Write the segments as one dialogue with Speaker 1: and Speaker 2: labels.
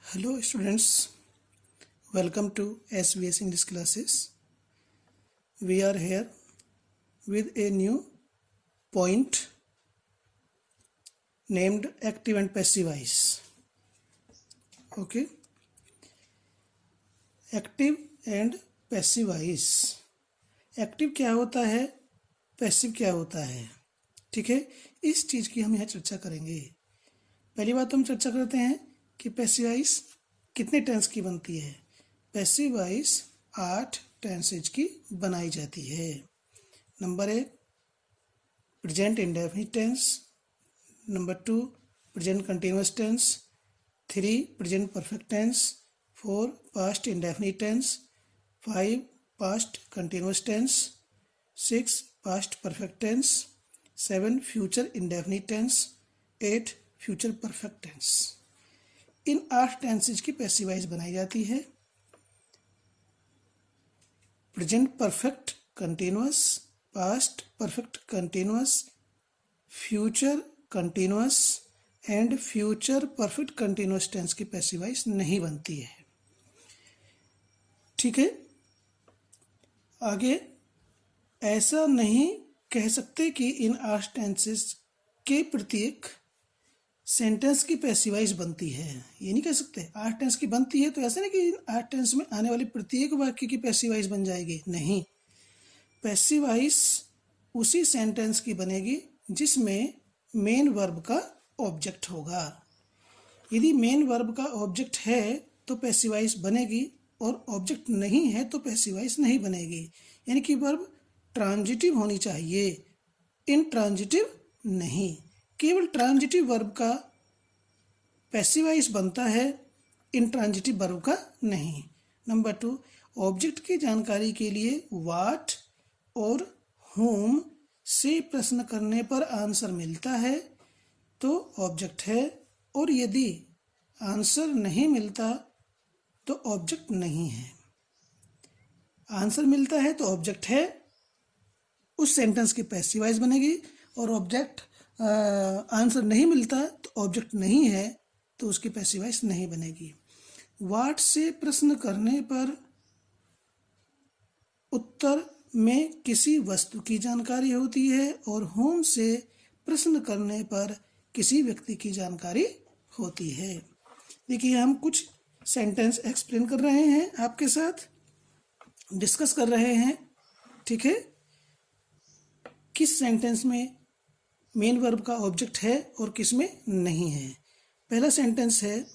Speaker 1: Hello students, welcome to SVS English classes. We are here with a new point named active and passive voice. Okay, active and passive voice. Active क्या होता है, passive क्या होता है, ठीक है। इस चीज़ की हम यहाँ चर्चा करेंगे। पहली बात हम चर्चा करते हैं कि पैसिव वॉइस कितने टेंस की बनती है। पैसिव वॉइस 8 टेंसेज की बनाई जाती है। Number 1 present indefinite tense, number 2 present continuous tense, 3 present perfect tense, 4 past indefinite tense, 5 past continuous tense, 6 past perfect tense, 7 future indefinite tense, 8 future perfect tense. इन 8 tenses की passive voice बनाई जाती है। Present perfect continuous, past perfect continuous, future continuous and future perfect continuous tense की passive voice नहीं बनती है, ठीक है। आगे ऐसा नहीं कह सकते कि इन 8 टेंसेस के प्रत्येक सेंटेंस की पैसिव वॉइस बनती है, ये नहीं कह सकते। 8 टेंस की बनती है तो ऐसा नहीं कि इन 8 टेंस में आने वाले प्रत्येक वाक्य की पैसिव वॉइस बन जाएगी, नहीं। पैसिव वॉइस उसी सेंटेंस की बनेगी जिसमें मेन वर्ब का ऑब्जेक्ट होगा। यदि मेन वर्ब का ऑब्जेक्ट है तो पैसिव वॉइस बनेगी, और ऑब्जेक्ट नहीं है तो पैसिव वॉइस नहीं बनेगी। यानी कि वर्ब ट्रांजिटिव होनी चाहिए, इनट्रांजिटिव नहीं। केवल ट्रांजिटिव वर्ब का पैसिव वॉइस बनता है, इनट्रांजिटिव वर्ब का नहीं। नंबर 2 ऑब्जेक्ट की जानकारी के लिए व्हाट और whom से प्रश्न करने पर आंसर मिलता है तो ऑब्जेक्ट है, और यदि आंसर नहीं मिलता तो ऑब्जेक्ट नहीं है। आंसर मिलता है तो ऑब्जेक्ट है, उस सेंटेंस की पैसिव वॉइस बनेगी, और ऑब्जेक्ट आंसर नहीं मिलता तो ऑब्जेक्ट नहीं है तो उसकी पैसिव वॉइस नहीं बनेगी। व्हाट से प्रश्न करने पर उत्तर में किसी वस्तु की जानकारी होती है, और होम से प्रश्न करने पर किसी व्यक्ति की जानकारी होती है। देखिए हम कुछ सेंटेंस एक्सप्लेन कर रहे हैं, आपके साथ डिस्कस कर रहे हैं, ठीक है। किस सेंटेंस में मेन वर्ब का ऑब्जेक्ट है और किस में नहीं है। पहला सेंटेंस है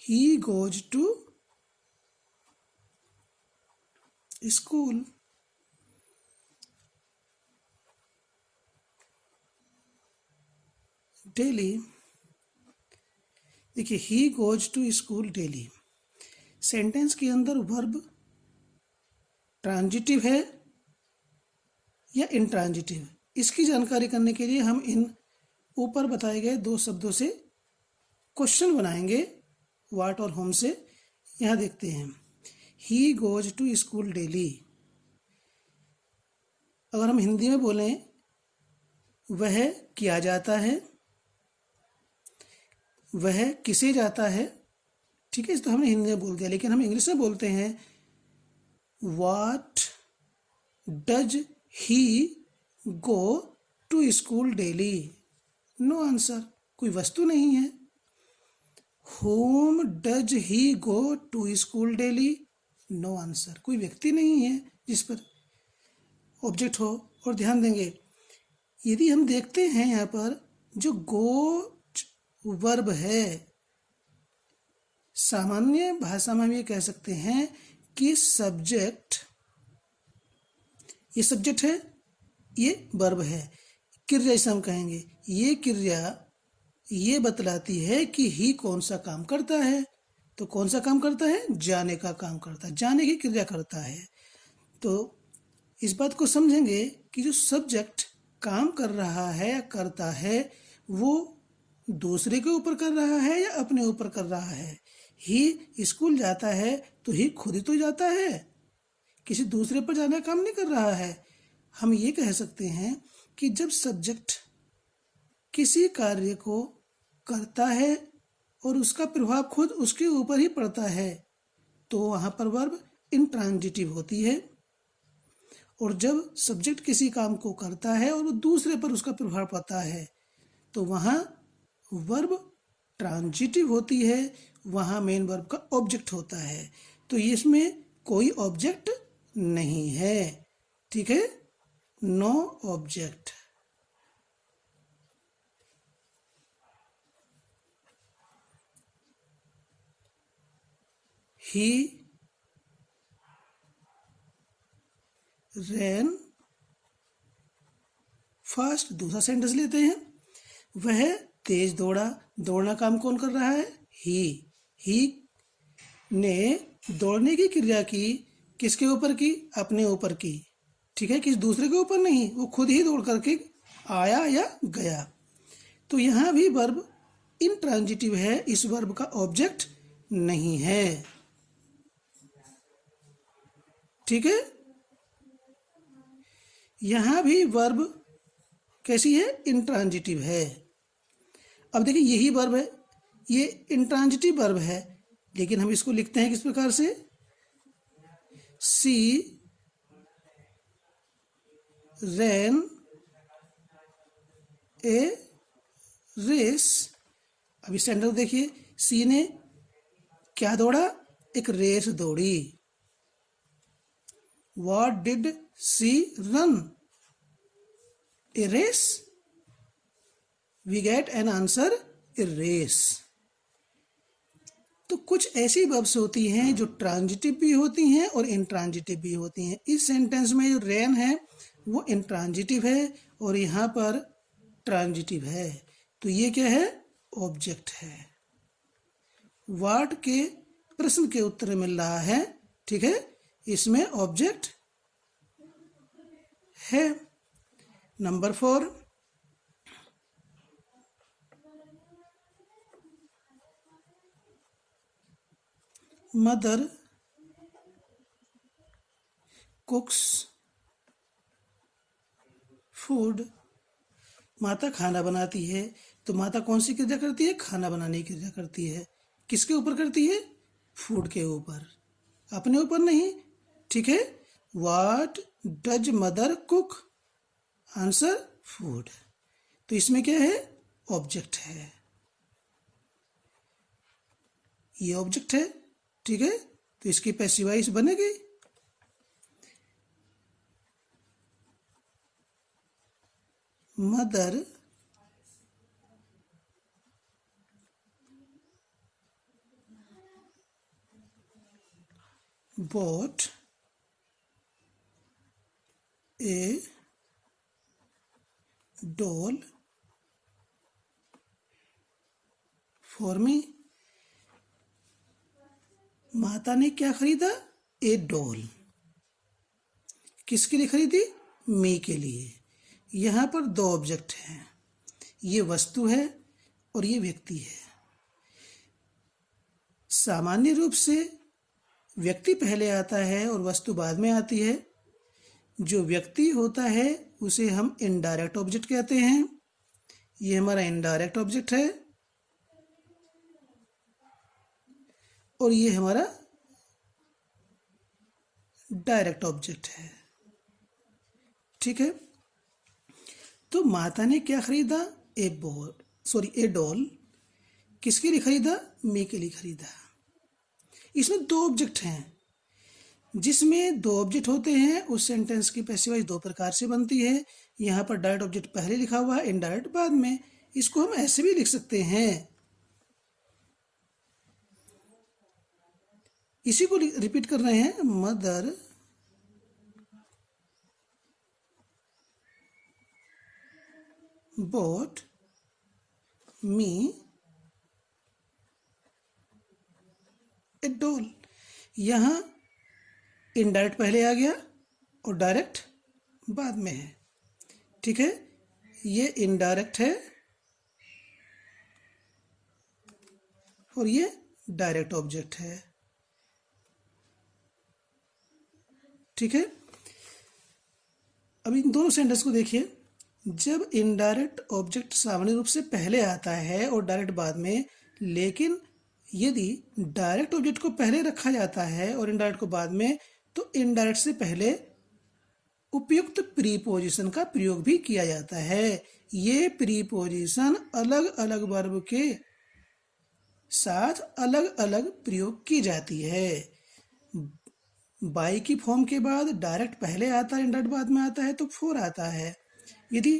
Speaker 1: he goes to school daily. देखिए he goes to school daily sentence के अंदर वर्ब ट्रांजिटिव है या इनट्रांजिटिव, इसकी जानकारी करने के लिए हम इन ऊपर बताए गए 2 शब्दों से क्वेश्चन बनाएंगे, व्हाट और होम से। यहाँ देखते हैं he goes to school daily. अगर हम हिंदी में बोलें वह किया जाता है, वह किसे जाता है, ठीक है। इस तो हमने हिंदी में बोल दिया, लेकिन हम इंग्लिश में बोलते हैं what does he go to school daily. No answer, कोई वस्तु नहीं है। Whom does he go to school daily, no answer, कोई व्यक्ति नहीं है जिस पर ऑब्जेक्ट हो। और ध्यान देंगे यदि हम देखते हैं यहाँ पर जो गो वर्ब है, सामान्य भाषा में हम ये कह सकते हैं कि सब्जेक्ट, ये सब्जेक्ट है, ये वर्ब है। क्रिया जैसे हम कहेंगे ये क्रिया ये बतलाती है कि ही कौन सा काम करता है, तो कौन सा काम करता है, जाने का काम करता है, जाने की क्रिया करता है। तो इस बात को समझेंगे कि जो सब्जेक्ट काम कर रहा है या करता है वो दूसरे के ऊपर कर रहा है या अपने ऊपर कर रहा है। ही स्कूल जाता है तो ही खुद ही तो जाता है, किसी दूसरे पर जाने का काम नहीं कर रहा है। हम ये कह सकते हैं कि जब सब्जेक्ट किसी कार्य को करता है और उसका प्रभाव खुद उसके ऊपर ही पड़ता है तो वहाँ पर वर्ब इंट्रांजिटिव होती है, और जब सब्जेक्ट किसी काम को करता है और वो दूसरे पर उसका प्रभाव पड़ता है तो वहाँ वर्ब ट्रांजिटिव होती है, वहाँ मेन वर्ब का ऑब्जेक्ट होता है। तो इसमें कोई ऑब्जेक्ट नहीं है, ठीक है, नो ऑब्जेक्ट। ही रैन फास्ट, दूसरा सेंटेंस लेते हैं। वह तेज दौड़ा, दौड़ना काम कौन कर रहा है? ही ने दौड़ने की क्रिया की, किसके ऊपर की? अपने ऊपर की, ठीक है, किसी दूसरे के ऊपर नहीं, वो खुद ही दौड़ करके आया या गया। तो यहाँ भी वर्ब इंट्रांजिटिव है, इस वर्ब का ऑब्जेक्ट नहीं है, ठीक है। यहाँ भी वर्ब कैसी है? इंट्रांजिटिव है। अब देखिए यही वर्ब है, ये इंट्रांजिटिव वर्ब है, लेकिन हम इसको लिखते हैं किस प्रकार से? सी रैन ए रेस। अब इस सेंटेंस देखिए, सी ने क्या दौड़ा? एक रेस दौड़ी। What did she run? A race? We get an answer, a race. तो कुछ ऐसी वर्ब्स होती हैं जो ट्रांजिटिव भी होती हैं और इंट्रांजिटिव भी होती हैं। इस सेंटेंस में जो रैन है वो इंट्रांजिटिव है और यहाँ पर ट्रांजिटिव है, तो ये क्या है? ऑब्जेक्ट है। व्हाट के प्रश्न के उत्तर में मिल रहा है, ठीक है, इसमें ऑब्जेक्ट है। Number 4, mother कुक्स food. माता खाना बनाती है, तो माता कौन सी क्रिया करती है? खाना बनाने की क्रिया करती है। किसके ऊपर करती है? फूड के ऊपर, अपने ऊपर नहीं, ठीक है। What does mother cook? Answer food. तो इसमें क्या है? ऑब्जेक्ट है, ये ऑब्जेक्ट है, ठीक है, तो इसकी पैसिव वॉइस बनेगी। Mother bought a doll for me। माता ने क्या खरीदा? ए डॉल। किसके लिए खरीदी? मी के लिए। यहाँ पर दो ऑब्जेक्ट हैं, ये वस्तु है और ये व्यक्ति है। सामान्य रूप से व्यक्ति पहले आता है और वस्तु बाद में आती है। जो व्यक्ति होता है उसे हम इनडायरेक्ट ऑब्जेक्ट कहते हैं। ये हमारा इनडायरेक्ट ऑब्जेक्ट है और ये हमारा डायरेक्ट ऑब्जेक्ट है, ठीक है। तो माता ने क्या खरीदा? ए डॉल। किसके लिए खरीदा? मी के लिए खरीदा। इसमें दो ऑब्जेक्ट हैं। जिसमें दो ऑब्जेक्ट होते हैं उस सेंटेंस की पैसिव वॉइस दो प्रकार से बनती है। यहाँ पर डायरेक्ट ऑब्जेक्ट पहले लिखा हुआ है, इनडायरेक्ट बाद में। इसको हम ऐसे भी लिख सकते हैं, इसी को रिपीट कर रहे हैं। Mother bought me a doll। यहाँ इनडायरेक्ट पहले आ गया और डायरेक्ट बाद में है, ठीक है। ये इनडायरेक्ट है और ये डायरेक्ट ऑब्जेक्ट है, ठीक है। अब इन दोनों सेंटेंस को देखिए। जब इनडायरेक्ट ऑब्जेक्ट सामान्य रूप से पहले आता है और डायरेक्ट बाद में, लेकिन यदि डायरेक्ट ऑब्जेक्ट को पहले रखा जाता है और इनडायरेक्ट को बाद में, तो इनडायरेक्ट से पहले उपयुक्त प्रीपोजिशन का प्रयोग भी किया जाता है। ये प्रीपोजिशन अलग अलग वर्ब के साथ अलग अलग प्रयोग की जाती है। बाई की फॉर्म के बाद डायरेक्ट पहले आता है, इनडायरेक्ट बाद में आता है, तो फोर आता है। यदि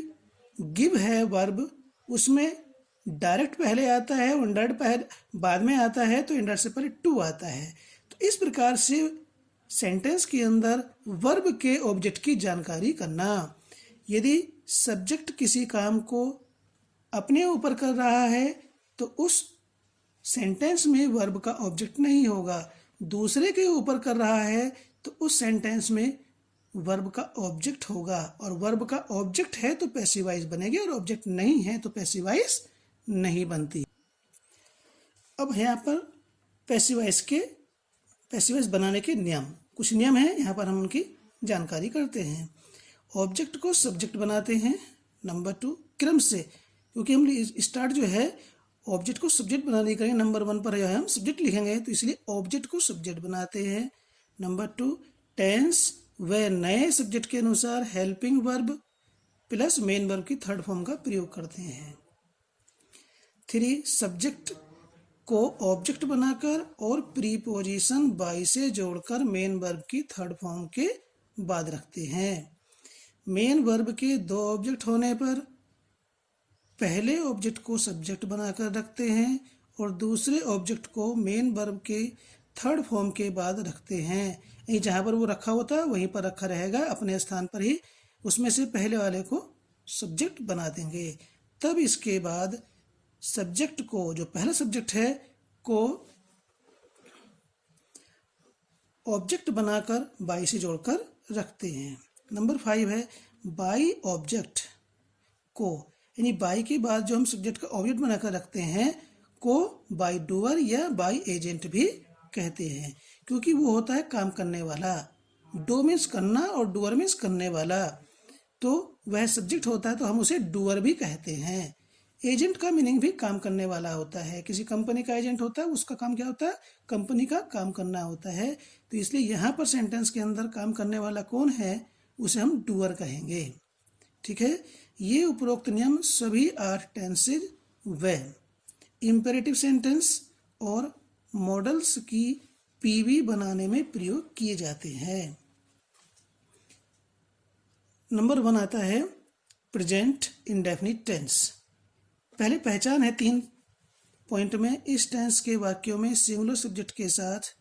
Speaker 1: गिव है वर्ब, उसमें डायरेक्ट पहले आता है और इनडायरेक्ट पहले बाद में आता है, तो इनडायरेक्ट से पहले टू आता है। तो इस प्रकार से सेंटेंस के अंदर वर्ब के ऑब्जेक्ट की जानकारी करना। यदि सब्जेक्ट किसी काम को अपने ऊपर कर रहा है तो उस सेंटेंस में वर्ब का ऑब्जेक्ट नहीं होगा। दूसरे के ऊपर कर रहा है तो उस सेंटेंस में वर्ब का ऑब्जेक्ट होगा, और वर्ब का ऑब्जेक्ट है तो पैसिव वॉइस बनेगी, और ऑब्जेक्ट नहीं है तो पैसिव वॉइस नहीं बनती। अब यहाँ पर पैसिव वॉइस बनाने के नियम, कुछ नियम हैं, यहाँ पर हम उनकी जानकारी करते हैं। ऑब्जेक्ट को सब्जेक्ट बनाते हैं। नंबर 2, क्रम से, क्योंकि हम स्टार्ट जो है ऑब्जेक्ट को सब्जेक्ट बनाने करेंगे, नंबर 1 पर जो है हम सब्जेक्ट लिखेंगे, तो इसलिए ऑब्जेक्ट को सब्जेक्ट बनाते हैं। नंबर 2, टेंस, व नए सब्जेक्ट के अनुसार helping verb plus main verb की थर्ड फॉर्म का प्रयोग करते हैं। 3, सब्जेक्ट को ऑब्जेक्ट बनाकर और प्रीपोजिशन बाई से जोड़कर मेन वर्ब की थर्ड फॉर्म के बाद रखते हैं। मेन वर्ब के 2 ऑब्जेक्ट होने पर पहले ऑब्जेक्ट को सब्जेक्ट बनाकर रखते हैं और दूसरे ऑब्जेक्ट को मेन वर्ब के थर्ड फॉर्म के बाद रखते हैं। यही जहाँ पर वो रखा होता है वहीं पर रखा रहेगा, अपने स्थान पर ही, उसमें से पहले वाले को सब्जेक्ट बना देंगे। तब इसके बाद सब्जेक्ट को, जो पहला सब्जेक्ट है, को ऑब्जेक्ट बनाकर बाई से जोड़कर रखते हैं। नंबर 5 है बाई ऑब्जेक्ट को, यानी बाई के बाद जो हम सब्जेक्ट का ऑब्जेक्ट बनाकर रखते हैं को बाई डूअर या बाई एजेंट भी कहते हैं, क्योंकि वो होता है काम करने वाला। डू मीन्स करना और डूअर मीन्स करने वाला, तो वह सब्जेक्ट होता है तो हम उसे डूअर भी कहते हैं। एजेंट का मीनिंग भी काम करने वाला होता है। किसी कंपनी का एजेंट होता है, उसका काम क्या होता है? कंपनी का काम करना होता है। तो इसलिए यहाँ पर सेंटेंस के अंदर काम करने वाला कौन है, उसे हम डूअर कहेंगे। ठीक है, ये उपरोक्त नियम सभी 8 टेंसेज व इम्पेरेटिव सेंटेंस और मॉडल्स की पीवी बनाने में प्रयोग किए जाते हैं। नंबर 1 आता है प्रेजेंट इंडेफिनिट टेंस। पहले पहचान है 3 पॉइंट में, इस टेंस के वाक्यों में सिंगुलर सब्जेक्ट के साथ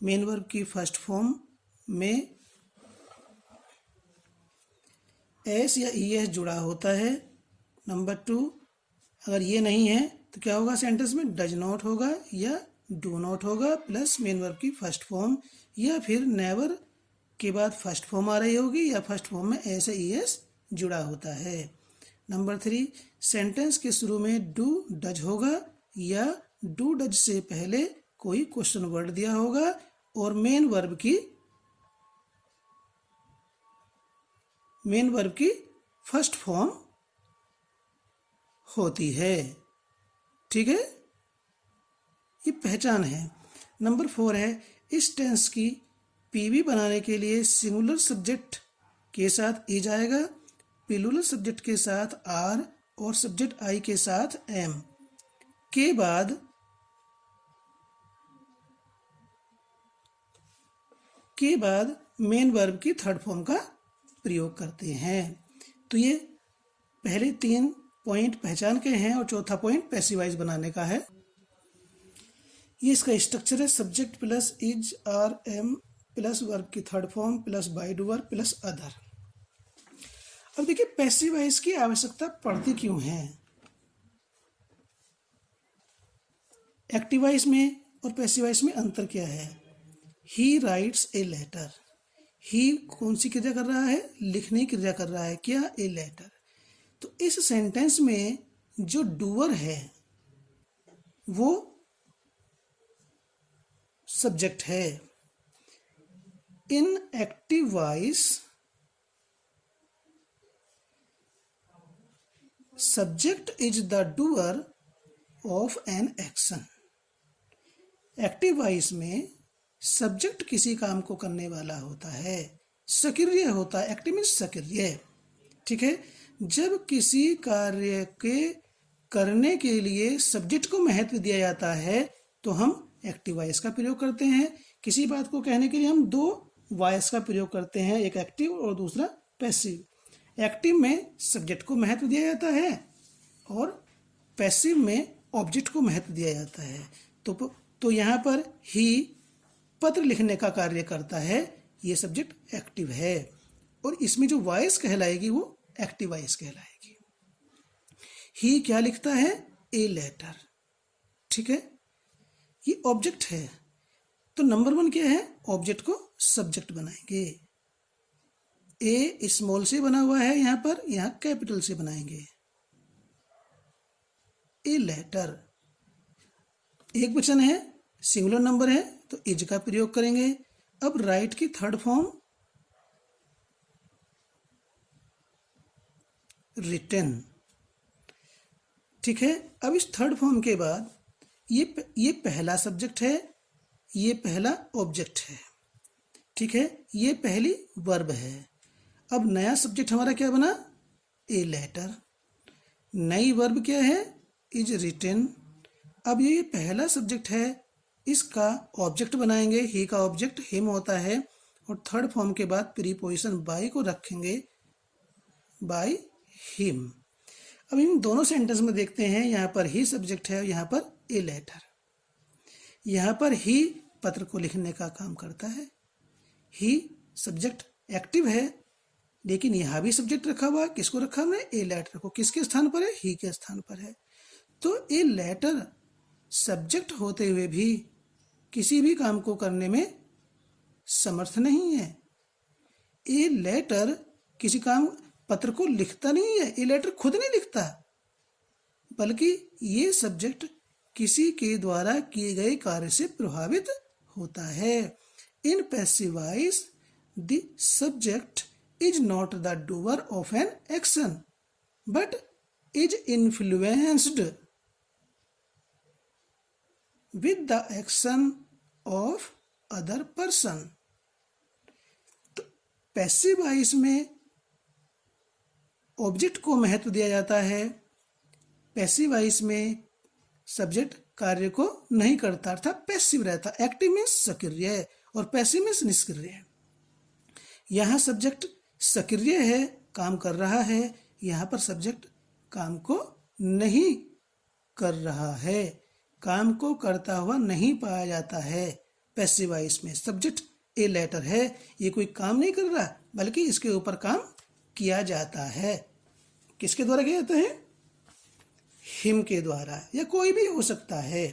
Speaker 1: मेन वर्ब की फर्स्ट फॉर्म में एस या ईएस जुड़ा होता है। नंबर 2, अगर ये नहीं है तो क्या होगा, सेंटेंस में डज नॉट होगा या डू नॉट होगा प्लस मेन वर्ब की फर्स्ट फॉर्म, या फिर नेवर के बाद फर्स्ट फॉर्म आ रही होगी या फर्स्ट फॉर्म में एस या ईएस जुड़ा होता है। नंबर 3, सेंटेंस के शुरू में डू डज होगा या डू डज से पहले कोई क्वेश्चन वर्ड दिया होगा और मेन वर्ब की फर्स्ट फॉर्म होती है। ठीक है, ये पहचान है। नंबर 4 है इस टेंस की पीवी बनाने के लिए सिंगुलर सब्जेक्ट के साथ ई जाएगा, प्लूरल सब्जेक्ट के साथ आर और सब्जेक्ट आई के साथ एम के बाद मेन वर्ब की थर्ड फॉर्म का प्रयोग करते हैं। तो ये पहले 3 पॉइंट पहचान के हैं और चौथा पॉइंट पैसिव वॉइस बनाने का है। ये इसका स्ट्रक्चर है, subject plus is are am plus verb की third form plus by doer plus other. अब देखिए पैसिव वॉइस की आवश्यकता पड़ती क्यों है। एक्टिव वॉइस में और पैसिव वॉइस में अंतर क्या है। ही राइट्स ए लेटर, ही कौन सी क्रिया कर रहा है, लिखने की क्रिया कर रहा है, क्या, ए लेटर। तो इस सेंटेंस में जो डूअर है वो सब्जेक्ट है। इन active voice subject is the doer of an action. Active voice में सब्जेक्ट किसी काम को करने वाला होता है, सक्रिय होता है। एक्टिव मीन्स सक्रिय, ठीक है। जब किसी कार्य के करने के लिए सब्जेक्ट को महत्व दिया जाता है तो हम एक्टिव वॉइस का प्रयोग करते हैं। किसी बात को कहने के लिए हम दो वॉइस का प्रयोग करते हैं, एक एक्टिव और दूसरा पैसिव। एक्टिव में सब्जेक्ट को महत्व दिया जाता है और पैसिव में ऑब्जेक्ट को महत्व दिया जाता है। तो यहाँ पर ही पत्र लिखने का कार्य करता है, ये सब्जेक्ट एक्टिव है और इसमें जो वॉइस कहलाएगी वो एक्टिव वॉइस कहलाएगी। ही क्या लिखता है? ए लेटर, ठीक है। ये ऑब्जेक्ट है, तो नंबर 1 क्या है? ऑब्जेक्ट को सब्जेक्ट बनाएंगे। ए स्मॉल से बना हुआ है यहाँ पर, यहाँ कैपिटल से बनाएंगे। ए लेटर एक वचन है, सिंगुलर नंबर है, तो इज का प्रयोग करेंगे। अब राइट की थर्ड फॉर्म रिटन, ठीक है। अब इस थर्ड फॉर्म के बाद ये पहला सब्जेक्ट है, ये पहला ऑब्जेक्ट है, ठीक है। ये पहली वर्ब है। अब नया सब्जेक्ट हमारा क्या बना? A letter. नई वर्ब क्या है? Is written. अब ये पहला सब्जेक्ट है, इसका ऑब्जेक्ट बनाएंगे। ही का ऑब्जेक्ट हिम होता है और थर्ड फॉर्म के बाद प्रीपोजिशन बाय को रखेंगे, बाय हिम। अब इन दोनों सेंटेंस में देखते हैं, यहाँ पर ही सब्जेक्ट है, यहाँ पर ए लेटर। यहाँ पर ही पत्र को लिखने का काम करता है। ही सब्जेक्ट एक्टिव है, लेकिन यहाँ भी सब्जेक्ट रखा हुआ, किसको रखा हमने? ए लेटर को। किसके स्थान पर है? ही के स्थान पर है। तो ए लेटर सब्जेक्ट होते हुए भी किसी भी काम को करने में समर्थ नहीं है। ए लेटर किसी काम पत्र को लिखता नहीं है, ए लेटर खुद नहीं लिखता, बल्कि ये सब्जेक्ट किसी के द्वारा किए गए कार्य से प्रभावित होता है। In passive voice the subject is not the doer of an action but is influenced with the action of other person. तो पैसिव वॉइस में ऑब्जेक्ट को महत्व दिया जाता है, पैसिव वॉइस में सब्जेक्ट कार्य को नहीं करता, अर्थात पैसिव रहता। एक्टिव मीन्स सक्रिय और पैसिव मीन्स निष्क्रिय। यहाँ सब्जेक्ट सक्रिय है, काम कर रहा है, यहाँ पर सब्जेक्ट काम को नहीं कर रहा है, काम को करता हुआ नहीं पाया जाता है। पैसिव वॉइस में सब्जेक्ट ए लेटर है, ये कोई काम नहीं कर रहा, बल्कि इसके ऊपर काम किया जाता है। किसके द्वारा किया जाता है? हिम के द्वारा, या कोई भी हो सकता है,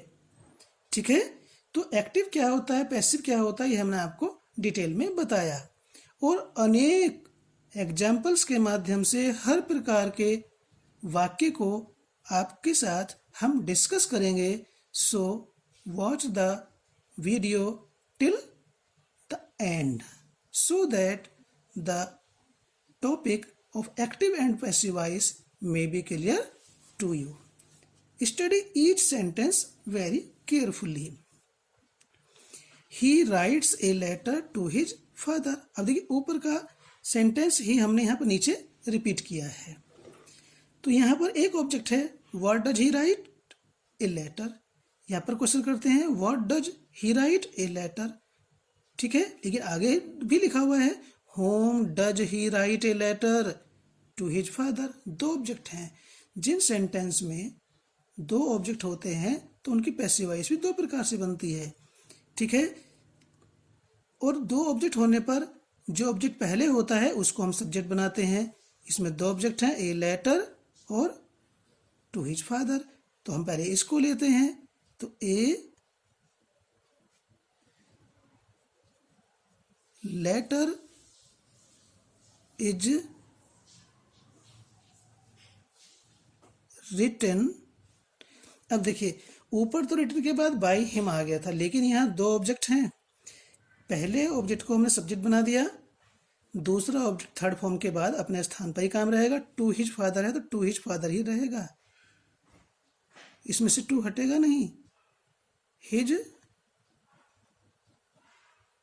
Speaker 1: ठीक है। तो एक्टिव क्या होता है, पैसिव क्या होता है, ये हमने आपको डिटेल में बताया और अनेक एग्जाम्पल्स के माध्यम से हर प्रकार के वाक्य को आपके साथ हम डिस्कस करेंगे। So watch the video till the end so that the topic of active and passive voice may be clear to you. Study each sentence very carefully. He writes a letter to his father. अब देखिए ऊपर का sentence ही हमने यहाँ पर नीचे repeat किया है। तो यहाँ पर एक ऑब्जेक्ट है, what does he write? A letter. यहाँ पर क्वेश्चन करते हैं, what does he write? A letter, ठीक है। लेकिन आगे भी लिखा हुआ है, whom does he write a letter to his father. दो ऑब्जेक्ट हैं। जिन सेंटेंस में दो ऑब्जेक्ट होते हैं तो उनकी पैसिव वॉइस भी दो प्रकार से बनती है, ठीक है। और दो ऑब्जेक्ट होने पर जो ऑब्जेक्ट पहले होता है उसको हम सब्जेक्ट बनाते हैं। इसमें दो ऑब्जेक्ट हैं, ए लेटर और टू हिज फादर। तो हम पहले इसको लेते हैं, तो ए लेटर इज रिटन। अब देखिए ऊपर तो रिटन के बाद बाय हिम आ गया था, लेकिन यहाँ दो ऑब्जेक्ट हैं। पहले ऑब्जेक्ट को हमने सब्जेक्ट बना दिया, दूसरा ऑब्जेक्ट थर्ड फॉर्म के बाद अपने स्थान पर ही काम रहेगा। टू हिज फादर है तो टू हिज फादर ही रहेगा, इसमें से टू हटेगा नहीं। His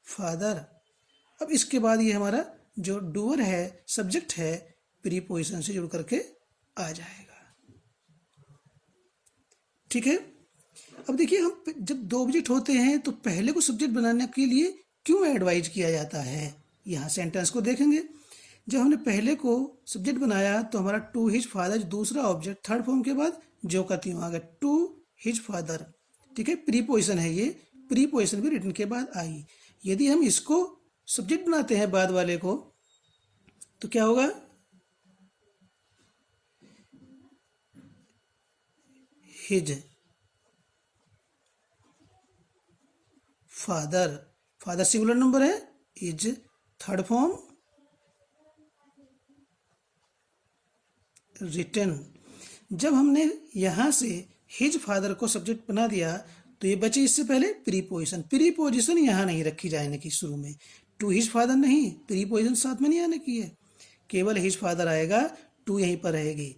Speaker 1: father. अब इसके बाद ये हमारा जो डूअर है, सब्जेक्ट है, प्रीपोजिशन से जुड़ करके आ जाएगा। ठीक है। अब देखिए, हम जब दो ऑब्जेक्ट होते हैं तो पहले को सब्जेक्ट बनाने के लिए क्यों एडवाइज किया जाता है, यहाँ सेंटेंस को देखेंगे। जब हमने पहले को सब्जेक्ट बनाया तो हमारा टू हिज फादर, दूसरा ऑब्जेक्ट थर्ड फॉर्म के बाद जो का त्यों आ गया, टू हिज फादर। ठीक है, प्रीपोजिशन है, ये प्रीपोजिशन भी रिटन के बाद आई। यदि हम इसको सब्जेक्ट बनाते हैं बाद वाले को तो क्या होगा, his father. Father singular number है, इज थर्ड फॉर्म, रिटन। जब हमने यहां से हिज फादर को सब्जेक्ट बना दिया तो ये बची इससे पहले प्रीपोजिशन। प्रीपोजिशन यहां नहीं रखी जाने की, शुरू में टू हिज फादर नहीं, प्रीपोजिशन साथ में नहीं आने की है, केवल हिज फादर आएगा, टू यहीं पर रहेगी।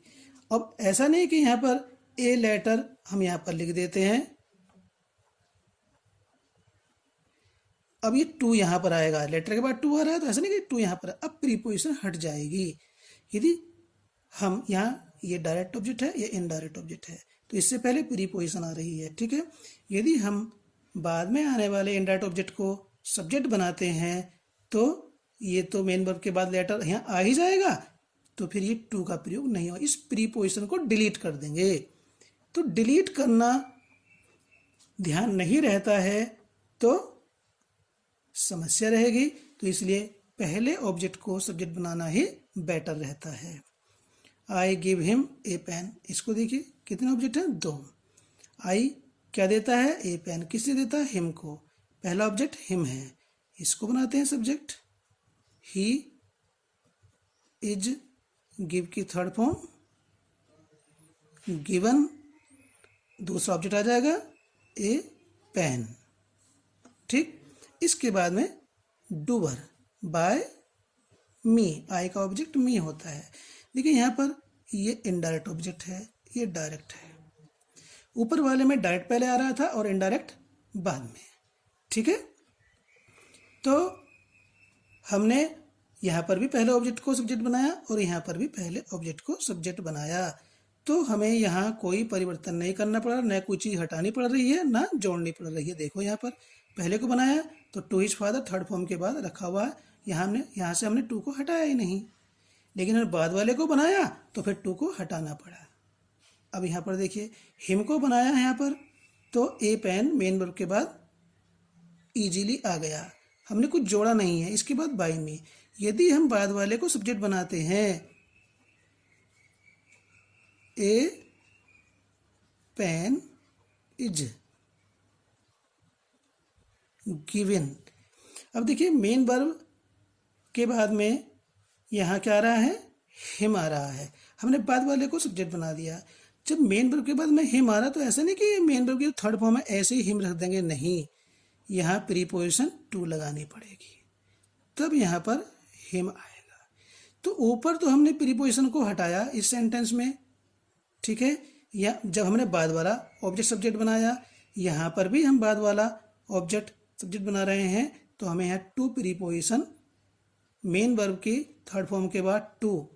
Speaker 1: अब ऐसा नहीं कि यहाँ पर ए लेटर हम यहाँ पर लिख देते हैं, अब ये टू यहाँ पर आएगा, लेटर के बाद टू आ रहा है तो ऐसा नहीं कि टू यहाँ पर, अब प्रीपोजिशन हट जाएगी। यदि हम यहाँ, ये डायरेक्ट ऑब्जेक्ट है, ये इनडायरेक्ट ऑब्जेक्ट है, तो इससे पहले प्रीपोजिशन आ रही है। ठीक है। यदि हम बाद में आने वाले इनडायरेक्ट ऑब्जेक्ट को सब्जेक्ट बनाते हैं तो ये तो मेन वर्ब के बाद लेटर यहाँ आ ही जाएगा, तो फिर ये टू का प्रयोग नहीं होगा, इस प्रीपोजिशन को डिलीट कर देंगे। तो डिलीट करना ध्यान नहीं रहता है तो समस्या रहेगी, तो इसलिए पहले ऑब्जेक्ट को सब्जेक्ट बनाना ही बेटर रहता है। I give him a pen, इसको देखिए कितने ऑब्जेक्ट हैं, दो। आई क्या देता है, ए पेन। किससे देता है, हिम को। पहला ऑब्जेक्ट हिम है, इसको बनाते हैं सब्जेक्ट। ही इज, गिव की थर्ड फॉर्म, गिवन। दूसरा ऑब्जेक्ट आ जाएगा ए पेन। ठीक। इसके बाद में डूअर, बाय मी, आई का ऑब्जेक्ट मी होता है। देखिए यहाँ पर ये इनडायरेक्ट ऑब्जेक्ट है, ये डायरेक्ट है। ऊपर वाले में डायरेक्ट पहले आ रहा था और इनडायरेक्ट बाद में। ठीक है। तो हमने यहाँ पर भी पहले ऑब्जेक्ट को सब्जेक्ट बनाया और यहाँ पर भी पहले ऑब्जेक्ट को सब्जेक्ट बनाया, तो हमें यहाँ कोई परिवर्तन नहीं करना पड़ा, न कोई चीज़ हटानी पड़ रही है ना जोड़नी पड़ रही है। देखो यहाँ पर पहले को बनाया तो to his father third form के बाद रखा हुआ है, यहाँ से हमने टू को हटाया ही नहीं। लेकिन अगर बाद वाले को बनाया तो फिर टू को हटाना पड़ा। अब यहाँ पर देखिए, हिम को बनाया है यहाँ पर तो ए पेन मेन वर्ब के बाद इजीली आ गया, हमने कुछ जोड़ा नहीं है। इसके बाद बाय मी, यदि हम बाद वाले को सब्जेक्ट बनाते हैं, ए पेन इज गिवन। अब देखिए मेन वर्ब के बाद में यहाँ क्या आ रहा है, हिम आ रहा है, हमने बाद वाले को सब्जेक्ट बना दिया। जब मेन वर्ब के बाद में हिम आ रहा तो ऐसा नहीं कि मेन वर्ब की थर्ड फॉर्म है ऐसे ही हिम रख देंगे, नहीं, यहाँ प्रीपोजिशन टू लगानी पड़ेगी, तब यहाँ पर हिम आएगा। तो ऊपर तो हमने प्रीपोजिशन को हटाया इस सेंटेंस में, ठीक है, या जब हमने बाद वाला ऑब्जेक्ट सब्जेक्ट बनाया, यहाँ पर भी हम बाद वाला ऑब्जेक्ट सब्जेक्ट बना रहे हैं, तो हमें यहाँ टू प्रीपोजिशन मेन वर्ब की थर्ड फॉर्म के बाद टू,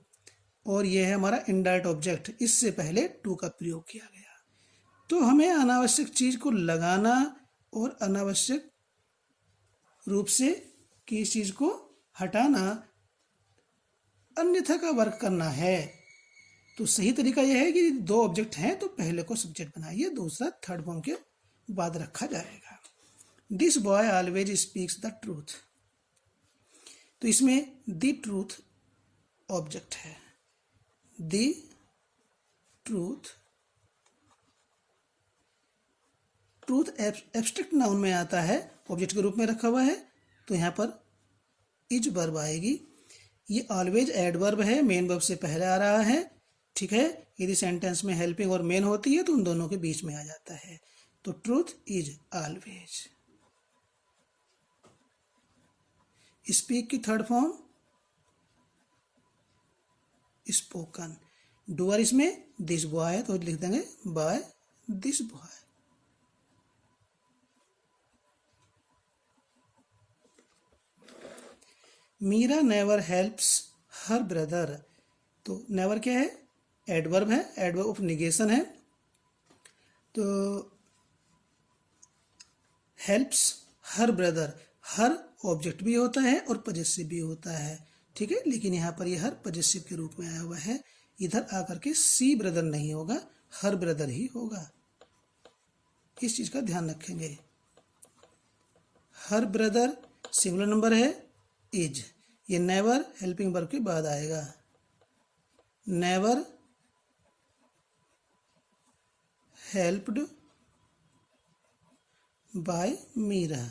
Speaker 1: और यह है हमारा इनडायरेक्ट ऑब्जेक्ट, इससे पहले टू का प्रयोग किया गया। तो हमें अनावश्यक चीज को लगाना और अनावश्यक रूप से किसी चीज को हटाना, अन्यथा का वर्क करना है। तो सही तरीका यह है कि दो ऑब्जेक्ट हैं तो पहले को सब्जेक्ट बनाइए, दूसरा थर्ड फॉर्म के बाद रखा जाएगा। This boy always speaks the truth, तो इसमें द ट्रूथ ऑब्जेक्ट है, the truth, truth abstract noun में आता है, ऑब्जेक्ट के रूप में रखा हुआ है, तो यहाँ पर इज वर्ब आएगी। ये ऑलवेज एडवर्ब है, मेन वर्ब से पहले आ रहा है, ठीक है। यदि सेंटेंस में हेल्पिंग और मेन होती है तो उन दोनों के बीच में आ जाता है, तो ट्रूथ इज ऑलवेज। स्पीक की थर्ड फॉर्म स्पोकन। डूअर इसमें दिस बॉय, तो लिख देंगे by this boy. Meera never helps her brother, तो नेवर क्या है, एडवर्ब है, एडवर्ब ऑफ निगेशन है। तो helps her brother, her object भी होता है और पजेसिव भी होता है, ठीक है, लेकिन यहाँ पर यह हर पजेसिव के रूप में आया हुआ है। इधर आकर के सी ब्रदर नहीं होगा, हर ब्रदर ही होगा, इस चीज का ध्यान रखेंगे। हर ब्रदर सिंगुलर नंबर है, इज, ये नेवर हेल्पिंग वर्ब के बाद आएगा। Never helped by Meera.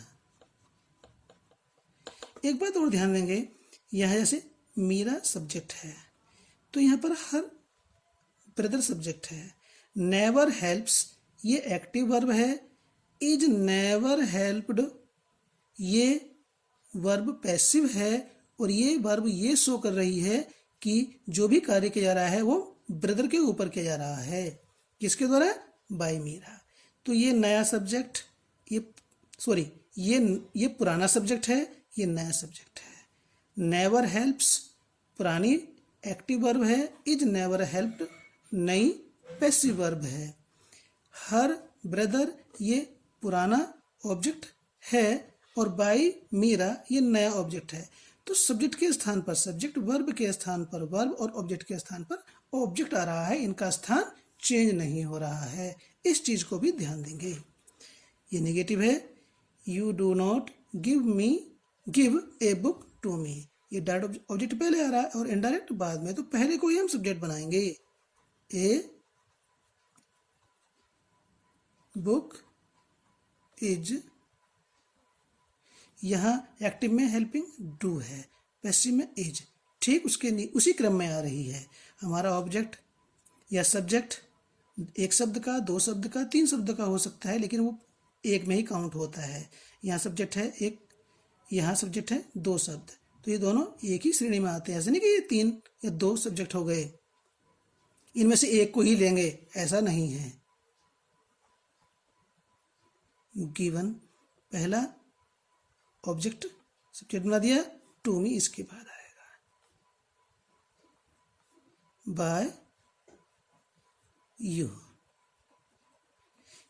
Speaker 1: एक बात और ध्यान देंगे, यह जैसे मीरा सब्जेक्ट है तो यहाँ पर हर ब्रदर सब्जेक्ट है। नेवर हेल्प्स ये एक्टिव वर्ब है, इज नेवर हेल्प्ड ये वर्ब पैसिव है, और ये वर्ब ये शो कर रही है कि जो भी कार्य किया जा रहा है वो ब्रदर के ऊपर किया जा रहा है, किसके द्वारा, बाय मीरा। तो ये नया सब्जेक्ट, ये पुराना सब्जेक्ट है, ये नया सब्जेक्ट है। नेवर हेल्प्स पुरानी एक्टिव वर्ब है, इज नेवर हेल्प्ड नई पैसिव वर्ब है। हर ब्रदर ये पुराना ऑब्जेक्ट है, और बाय मीरा ये नया ऑब्जेक्ट है। तो सब्जेक्ट के स्थान पर सब्जेक्ट, वर्ब के स्थान पर वर्ब, और ऑब्जेक्ट के स्थान पर ऑब्जेक्ट आ रहा है, इनका स्थान चेंज नहीं हो रहा है, इस चीज को भी ध्यान देंगे। ये नेगेटिव है, you do not give a book to me, ये डायरेक्ट ऑब्जेक्ट पहले आ रहा है और इनडायरेक्ट बाद में, तो पहले को ही हम सब्जेक्ट बनाएंगे। ए बुक इज, यहाँ एक्टिव में हेल्पिंग डू है, पैसिव में इज, ठीक उसी क्रम में आ रही है। हमारा ऑब्जेक्ट या सब्जेक्ट एक शब्द का, दो शब्द का, तीन शब्द का हो सकता है, लेकिन वो एक में ही काउंट होता है। यहाँ सब्जेक्ट है एक, यहाँ सब्जेक्ट है दो शब्द, तो ये दोनों एक ही श्रेणी में आते हैं। ऐसा नहीं कि ये तीन या दो सब्जेक्ट हो गए, इनमें से एक को ही लेंगे, ऐसा नहीं है। गिवन पहला ऑब्जेक्ट सब्जेक्ट बना दिया, टू मी इसके बाद आएगा, बाय यू।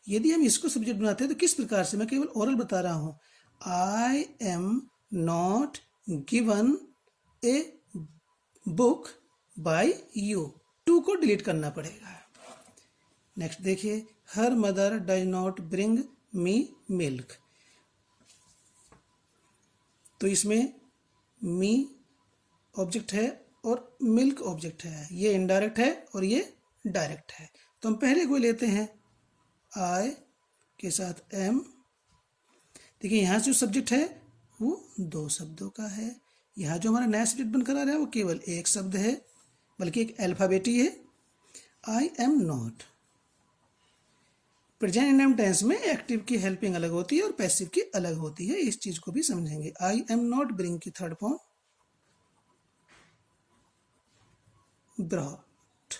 Speaker 1: यदि हम इसको सब्जेक्ट बनाते हैं तो किस प्रकार से, मैं केवल ओरल बता रहा हूं। I am not given a book by you, to को डिलीट करना पड़ेगा। नेक्स्ट देखिए, her mother does not bring me milk, तो इसमें मी ऑब्जेक्ट है और मिल्क ऑब्जेक्ट है, ये इनडायरेक्ट है और ये डायरेक्ट है। तो हम पहले को लेते हैं, आई के साथ एम। देखिए यहाँ जो सब्जेक्ट है वो दो शब्दों का है, यहाँ जो हमारा नया सब्जेक्ट बनकर आ रहा है वो केवल एक शब्द है, बल्कि एक अल्फाबेट ही है, I am not. Present indefinite tense में एक्टिव की हेल्पिंग अलग होती है और पैसिव की अलग होती है, इस चीज को भी समझेंगे। आई एम नॉट ब्रिंग की थर्ड फॉर्म ब्रॉट,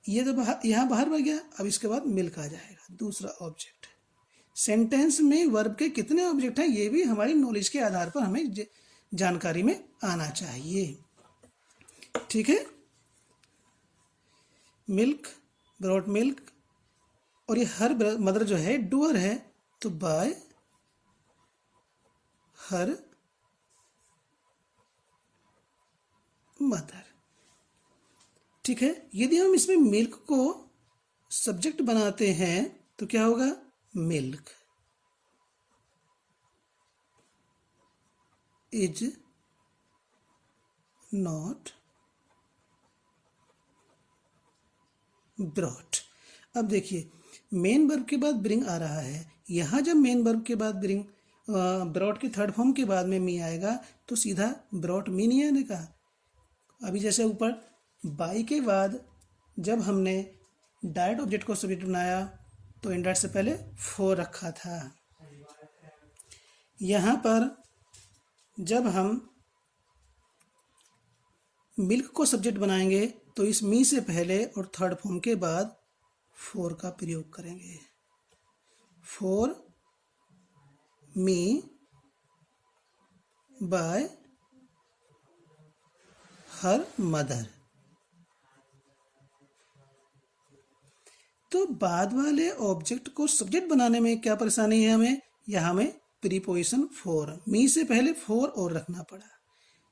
Speaker 1: ये तो यहां बाहर बह गया, अब इसके बाद मिल्क आ जाएगा, दूसरा ऑब्जेक्ट। सेंटेंस में वर्ब के कितने ऑब्जेक्ट हैं ये भी हमारी नॉलेज के आधार पर हमें जानकारी में आना चाहिए, ठीक है। मिल्क, ब्रॉट मिल्क, और ये हर मदर जो है डूअर है, तो बाय हर मदर, ठीक है। यदि हम इसमें मिल्क को सब्जेक्ट बनाते हैं तो क्या होगा, मिल्क इज नॉट ब्रॉट। अब देखिए मेन वर्ब के बाद ब्रिंग आ रहा है, यहां जब मेन वर्ब के बाद ब्रिंग ब्रॉट की थर्ड फॉर्म के बाद में मी आएगा तो सीधा ब्रॉट मी नहीं आने का। अभी जैसे ऊपर बाई के बाद जब हमने डायरेक्ट ऑब्जेक्ट को सब्जेक्ट बनाया तो इनडायरेक्ट से पहले फोर रखा था, यहाँ पर जब हम मिल्क को सब्जेक्ट बनाएंगे तो इस मी से पहले और थर्ड फॉर्म के बाद फॉर का प्रयोग करेंगे। For me bye her mother. तो बाद वाले ऑब्जेक्ट को सब्जेक्ट बनाने में क्या परेशानी है हमें, या हमें प्रीपोजिशन फॉर, मी से पहले फॉर और रखना पड़ा।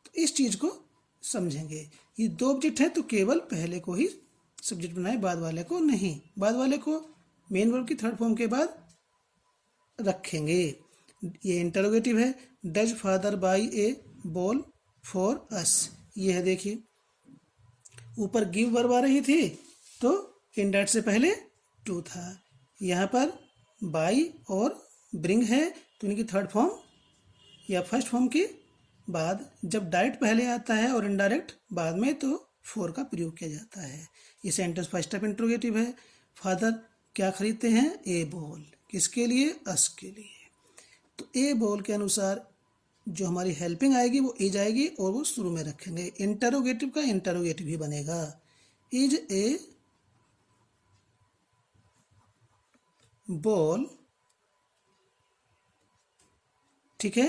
Speaker 1: तो इस चीज को समझेंगे। ये दो ऑब्जेक्ट है तो केवल पहले को ही सब्जेक्ट बनाए, बाद वाले को नहीं। बाद वाले को मेन वर्ब की थर्ड फॉर्म के बाद रखेंगे। ये इंटरोगेटिव है। Does father by A ball for us. ये है, देखिए ऊपर गिव वर्ब आ रही थी तो इंडायरेक्ट से पहले टू था। यहाँ पर बाई और ब्रिंग है तो इनकी थर्ड फॉर्म या फर्स्ट फॉर्म के बाद जब डायरेक्ट पहले आता है और इनडायरेक्ट बाद में तो फॉर का प्रयोग किया जाता है। ये सेंटेंस फर्स्ट टाइप इंट्रोगेटिव है। फादर क्या खरीदते हैं, ए बॉल। किसके लिए, अस के लिए। तो ए बॉल के अनुसार जो हमारी हेल्पिंग आएगी वो इज आएगी और वो शुरू में रखेंगे। इंटरोगेटिव का इंटरोगेटिव ही बनेगा, इज ए बॉल। ठीक है,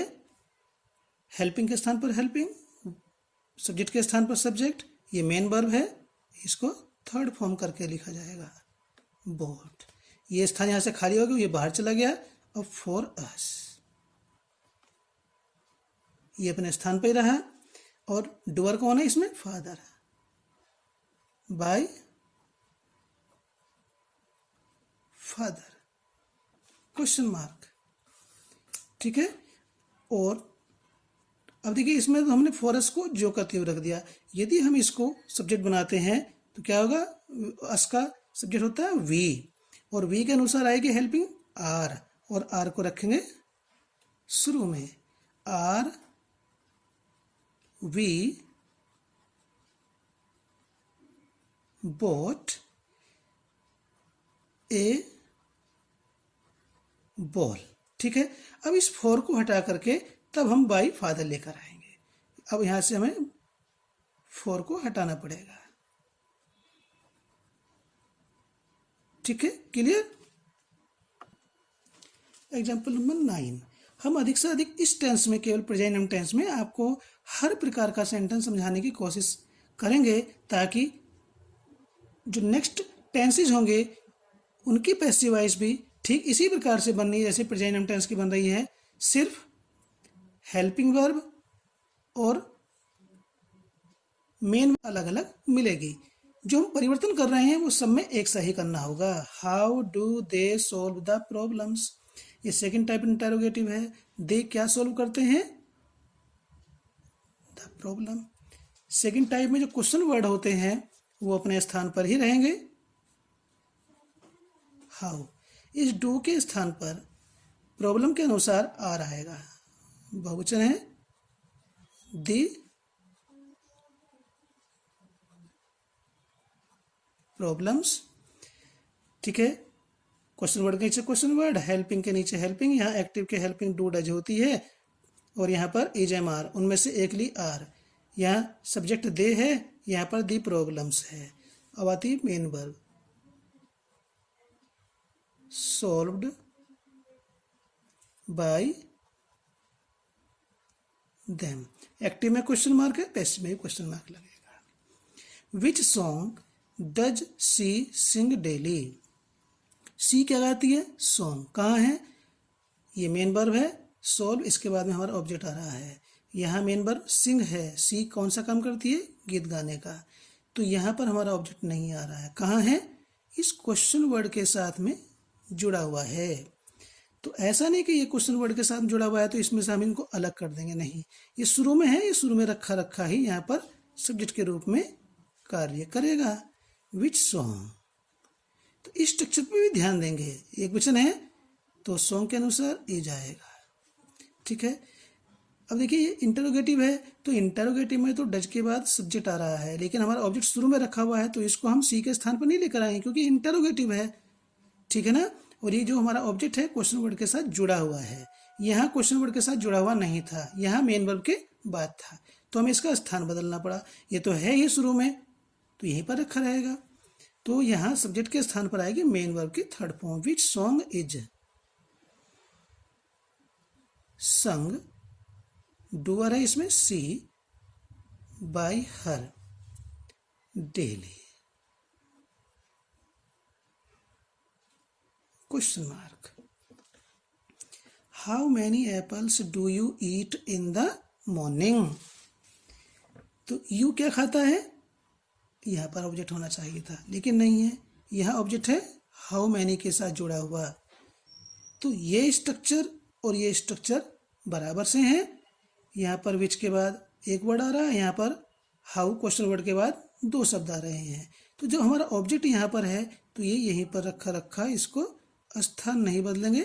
Speaker 1: हेल्पिंग के स्थान पर हेल्पिंग, सब्जेक्ट के स्थान पर सब्जेक्ट। ये मेन वर्ब है, इसको थर्ड फॉर्म करके लिखा जाएगा, बॉट। ये स्थान यहां से खाली हो गया, ये बाहर चला गया। अब फॉर अस, ये अपने स्थान पर ही रहा। और डूअर कौन है इसमें, father. Bye father, question mark. ठीक है। और अब देखिए इसमें तो हमने फॉरस को जो करते हुए रख दिया। यदि हम इसको सब्जेक्ट बनाते हैं तो क्या होगा, अस का सब्जेक्ट होता है वी, और वी के अनुसार आएगी हेल्पिंग आर, और आर को रखेंगे शुरू में। Are we bought a ball. ठीक है। अब इस फॉर को हटा करके तब हम बाई फादर लेकर आएंगे। अब यहां से हमें फॉर को हटाना पड़ेगा। ठीक है, क्लियर। Example number 9। हम अधिक से अधिक इस टेंस में, केवल प्रेजेंट टेंस में आपको हर प्रकार का सेंटेंस समझाने की कोशिश करेंगे ताकि जो नेक्स्ट टेंसेज होंगे उनकी पैसिव वॉइस भी ठीक इसी प्रकार से बननी है जैसे प्रेजेंट टेंस की बन रही है। सिर्फ हेल्पिंग वर्ब और मेन अलग अलग मिलेगी। जो हम परिवर्तन कर रहे हैं वो सब में एक सा ही करना होगा। How do they solve the problems, ये सेकंड टाइप इंटरोगेटिव है। दे क्या सॉल्व करते हैं, द प्रॉब्लम। सेकंड टाइप में जो क्वेश्चन वर्ड होते हैं वो अपने स्थान पर ही रहेंगे। हाउ, इस डू के स्थान पर प्रॉब्लम के अनुसार आ रहेगा, बहुवचन है दी प्रॉब्लम्स। ठीक है। क्वेश्चन वर्ड के नीचे क्वेश्चन वर्ड, हेल्पिंग के नीचे हेल्पिंग। यहाँ एक्टिव के हेल्पिंग डू डज होती है और यहाँ पर इज एम आर, उनमें से एक ली आर। यहाँ सब्जेक्ट दे है, यहाँ पर दी प्रॉब्लम्स है। अब आती main verb, solved by them. Active में क्वेश्चन मार्क है, पैसिव में क्वेश्चन मार्क लगेगा। Which song does she sing daily, she क्या गाती है, सॉन्ग। कहाँ है, ये मेन वर्ब है। सॉल्व, इसके बाद में हमारा ऑब्जेक्ट आ रहा है। यहाँ मेन वर्ब सिंग है, सी कौन सा काम करती है, गीत गाने का। तो यहाँ पर हमारा ऑब्जेक्ट नहीं आ रहा है। कहाँ है, इस क्वेश्चन वर्ड के साथ में जुड़ा हुआ है। तो ऐसा नहीं कि ये क्वेश्चन वर्ड के साथ जुड़ा हुआ है तो इसमें से हम इनको अलग कर देंगे, नहीं। ये शुरू में है, ये शुरू में रखा रखा ही यहाँ पर सब्जेक्ट के रूप में कार्य करेगा। विच सॉन्ग, तो इस स्ट्रक्चर पे भी ध्यान देंगे। एक वचन है तो सॉन्ग के अनुसार ई जाएगा। ठीक है। अब देखिए ये इंटरोगेटिव है तो इंटरोगेटिव में तो डज के बाद सब्जेक्ट आ रहा है, लेकिन हमारा ऑब्जेक्ट शुरू में रखा हुआ है तो इसको हम सी के स्थान पर नहीं लेकर आएंगे क्योंकि इंटरोगेटिव है। ठीक है ना। और ये जो हमारा ऑब्जेक्ट है क्वेश्चन वर्ड के साथ जुड़ा हुआ है। यहाँ क्वेश्चन वर्ड के साथ जुड़ा हुआ नहीं था, यहाँ मेन वर्ब के बाद था। तो हमें इसका स्थान बदलना पड़ा। ये तो है ही शुरू में, तो यहीं पर रखा रहेगा। तो यहाँ सब्जेक्ट के स्थान पर आएगी मेन वर्ब की third form. Which song is sung, doer है इसमें she, by her daily. Question mark. How many apples do you eat in the morning. तो यू क्या खाता है, यहाँ पर ऑब्जेक्ट होना चाहिए था लेकिन नहीं है। यहाँ ऑब्जेक्ट है हाउ मैनी के साथ जुड़ा हुआ। तो ये स्ट्रक्चर और ये स्ट्रक्चर बराबर से हैं। यहाँ पर विच के बाद एक वर्ड आ रहा है, यहाँ पर हाउ क्वेश्चन वर्ड के बाद दो शब्द आ रहे हैं। तो जब हमारा ऑब्जेक्ट यहाँ पर है तो ये यहीं पर रखा, इसको स्थान नहीं बदलेंगे,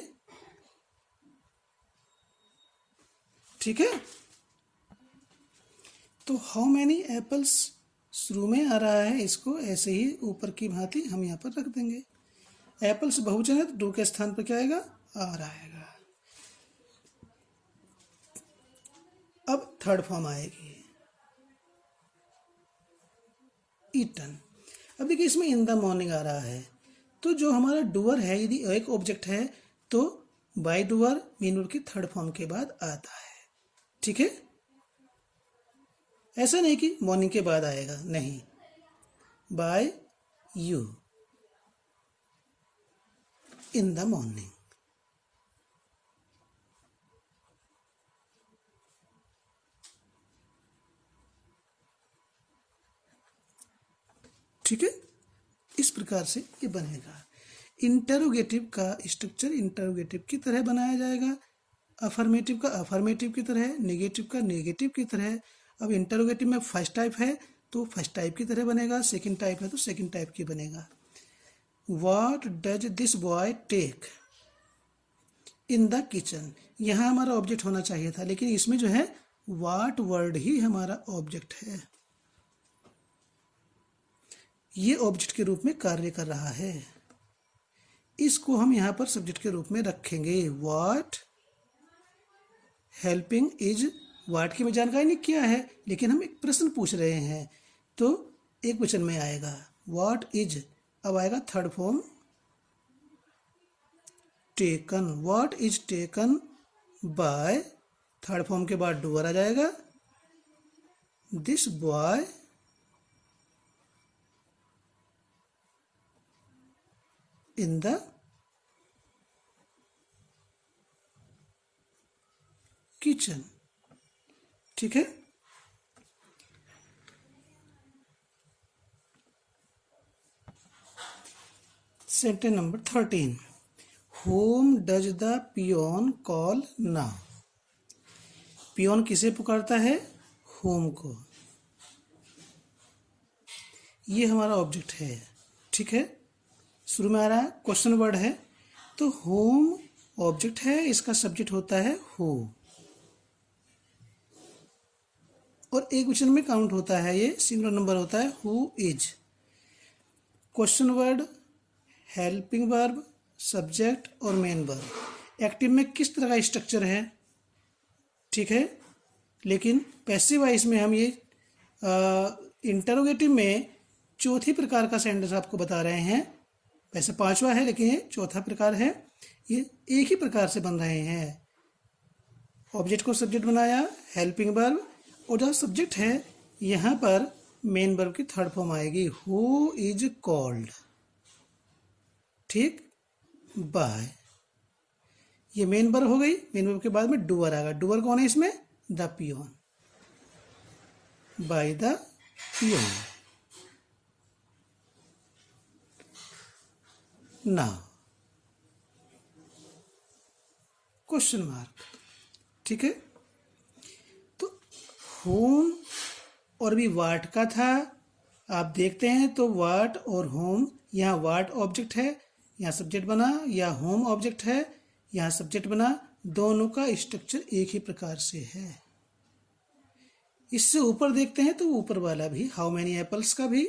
Speaker 1: ठीक है। तो हाउ मैनी एप्पल्स शुरू में आ रहा है, इसको ऐसे ही ऊपर की भांति हम यहाँ पर रख देंगे। एप्पल्स बहुवचन है तो डू के स्थान पर क्या आएगा, आर आएगा। अब थर्ड फॉर्म आएगी ईटन। अब देखिए इसमें इन द मॉर्निंग आ रहा है, तो जो हमारा डूअर है यदि एक ऑब्जेक्ट है तो बाय डूअर मेन वर्ब की थर्ड फॉर्म के बाद आता है, ठीक है। ऐसा नहीं कि मॉर्निंग के बाद आएगा, नहीं, by you in the morning. ठीक है, इस प्रकार से ये बनेगा। इंटरोगेटिव का स्ट्रक्चर इंटरोगेटिव की तरह बनाया जाएगा, अफर्मेटिव का अफर्मेटिव की तरह, नेगेटिव का नेगेटिव की तरह। अब इंटरोगेटिव में फर्स्ट टाइप है तो फर्स्ट टाइप की तरह बनेगा, सेकंड टाइप है तो सेकंड टाइप की बनेगा। What does this boy take in the kitchen. यहाँ हमारा ऑब्जेक्ट होना चाहिए था लेकिन इसमें जो है व्हाट वर्ड ही हमारा ऑब्जेक्ट है, ये ऑब्जेक्ट के रूप में कार्य कर रहा है। इसको हम यहाँ पर सब्जेक्ट के रूप में रखेंगे। व्हाट हेल्पिंग इज, व्हाट की में जानकारी नहीं क्या है लेकिन हम एक प्रश्न पूछ रहे हैं तो एक वचन में आएगा व्हाट इज। अब आएगा third form taken. What is taken by, third form के बाद डूअर आ जाएगा, this boy in the kitchen, ठीक है। Sentence number 13, whom does the peon call now. Peon किसे पुकारता है, होम को। ये हमारा ऑब्जेक्ट है, ठीक है। शुरू में आ रहा है क्वेश्चन वर्ड है तो होम ऑब्जेक्ट है, इसका सब्जेक्ट होता है हु और एक वचन में काउंट होता है, ये सिंगुलर नंबर होता है who is. Question word, helping verb, subject और मेन वर्ब। एक्टिव में किस तरह का स्ट्रक्चर है, ठीक है। लेकिन पैसिव वॉइस में हम ये इंटरोगेटिव में चौथी प्रकार का सेंटेंस आपको बता रहे हैं। वैसे पांचवा है लेकिन ये चौथा प्रकार है, ये एक ही प्रकार से बन रहे हैं। ऑब्जेक्ट को सब्जेक्ट बनाया, हेल्पिंग वर्ब, और जो सब्जेक्ट है यहाँ पर मेन वर्ब की थर्ड फॉर्म आएगी हु इज कॉल्ड, ठीक, बाय। ये मेन वर्ब हो गई। मेन वर्ब के बाद में डूअर आएगा। डूअर कौन है इसमें, the peon, by the peon. Now question mark, ठीक है। तो होम और भी वाट का था, आप देखते हैं तो वाट और होम, यहाँ वाट ऑब्जेक्ट है, यहाँ सब्जेक्ट बना, या होम ऑब्जेक्ट है, यहाँ सब्जेक्ट बना। दोनों का स्ट्रक्चर एक ही प्रकार से है। इससे ऊपर देखते हैं तो ऊपर वाला भी, हाउ मैनी एप्पल्स का भी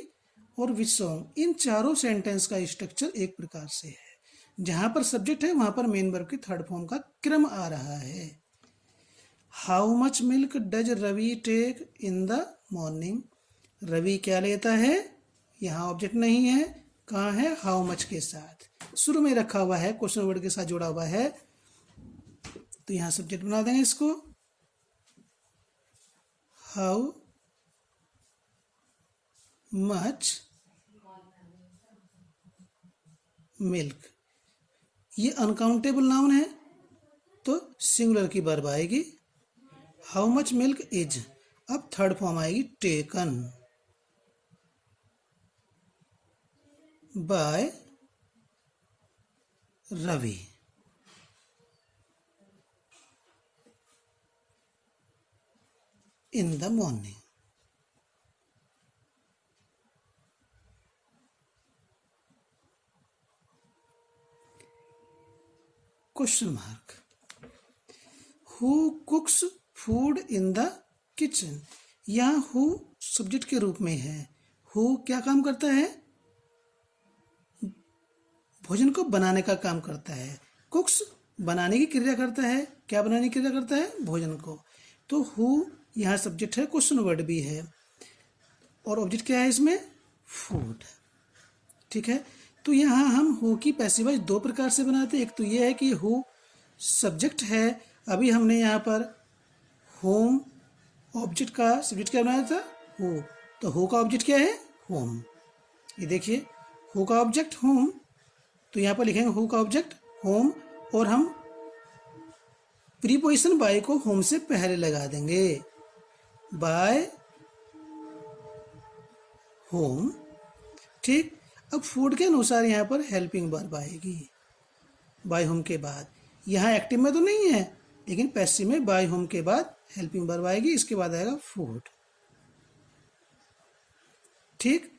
Speaker 1: और विच सॉन्ग, इन चारों सेंटेंस का स्ट्रक्चर एक प्रकार से है। जहां पर सब्जेक्ट है वहां पर मेन वर्ब की थर्ड फॉर्म का क्रम आ रहा है। How much milk does Ravi take in the morning. Ravi क्या लेता है, यहाँ ऑब्जेक्ट नहीं है, कहाँ है, हाउ मच के साथ शुरू में रखा हुआ है, क्वेश्चन वर्ड के साथ जुड़ा हुआ है, तो यहाँ सब्जेक्ट बना देंगे इसको। हाउ मच मिल्क, ये अनकाउंटेबल नाउन है तो सिंगुलर की वर्ब आएगी। हाउ मच मिल्क इज, अब थर्ड फॉर्म आएगी taken by Ravi. In the morning. Question mark. Who cooks food in the kitchen, यहाँ हु सब्जेक्ट के रूप में है। हु क्या काम करता है, भोजन को बनाने का काम करता है। कुक्स बनाने की क्रिया करता है, क्या बनाने की क्रिया करता है, भोजन को। तो हु यहाँ सब्जेक्ट है, क्वेश्चन वर्ड भी है, और ऑब्जेक्ट क्या है इसमें, फूड। ठीक है, तो यहाँ हम हु की पैसिव वॉइस दो प्रकार से बनाते हैं। एक तो ये है कि हु सब्जेक्ट है, अभी हमने यहाँ पर होम ऑब्जेक्ट का सब्जेक्ट क्या बनाया था, हु, तो हु का ऑब्जेक्ट क्या है, होम। ये देखिए हु का ऑब्जेक्ट होम, तो यहाँ पर लिखेंगे हु का ऑब्जेक्ट होम, और हम प्रीपोजिशन बाय को होम से पहले लगा देंगे, बाय होम। ठीक, अब फूड के अनुसार यहाँ पर हेल्पिंग वर्ब आएगी बाय होम के बाद। यहाँ एक्टिव में तो नहीं है, लेकिन पैसिव में बाय होम के बाद हेल्पिंग वर्ब आएगी, इसके बाद आएगा फूड। ठीक,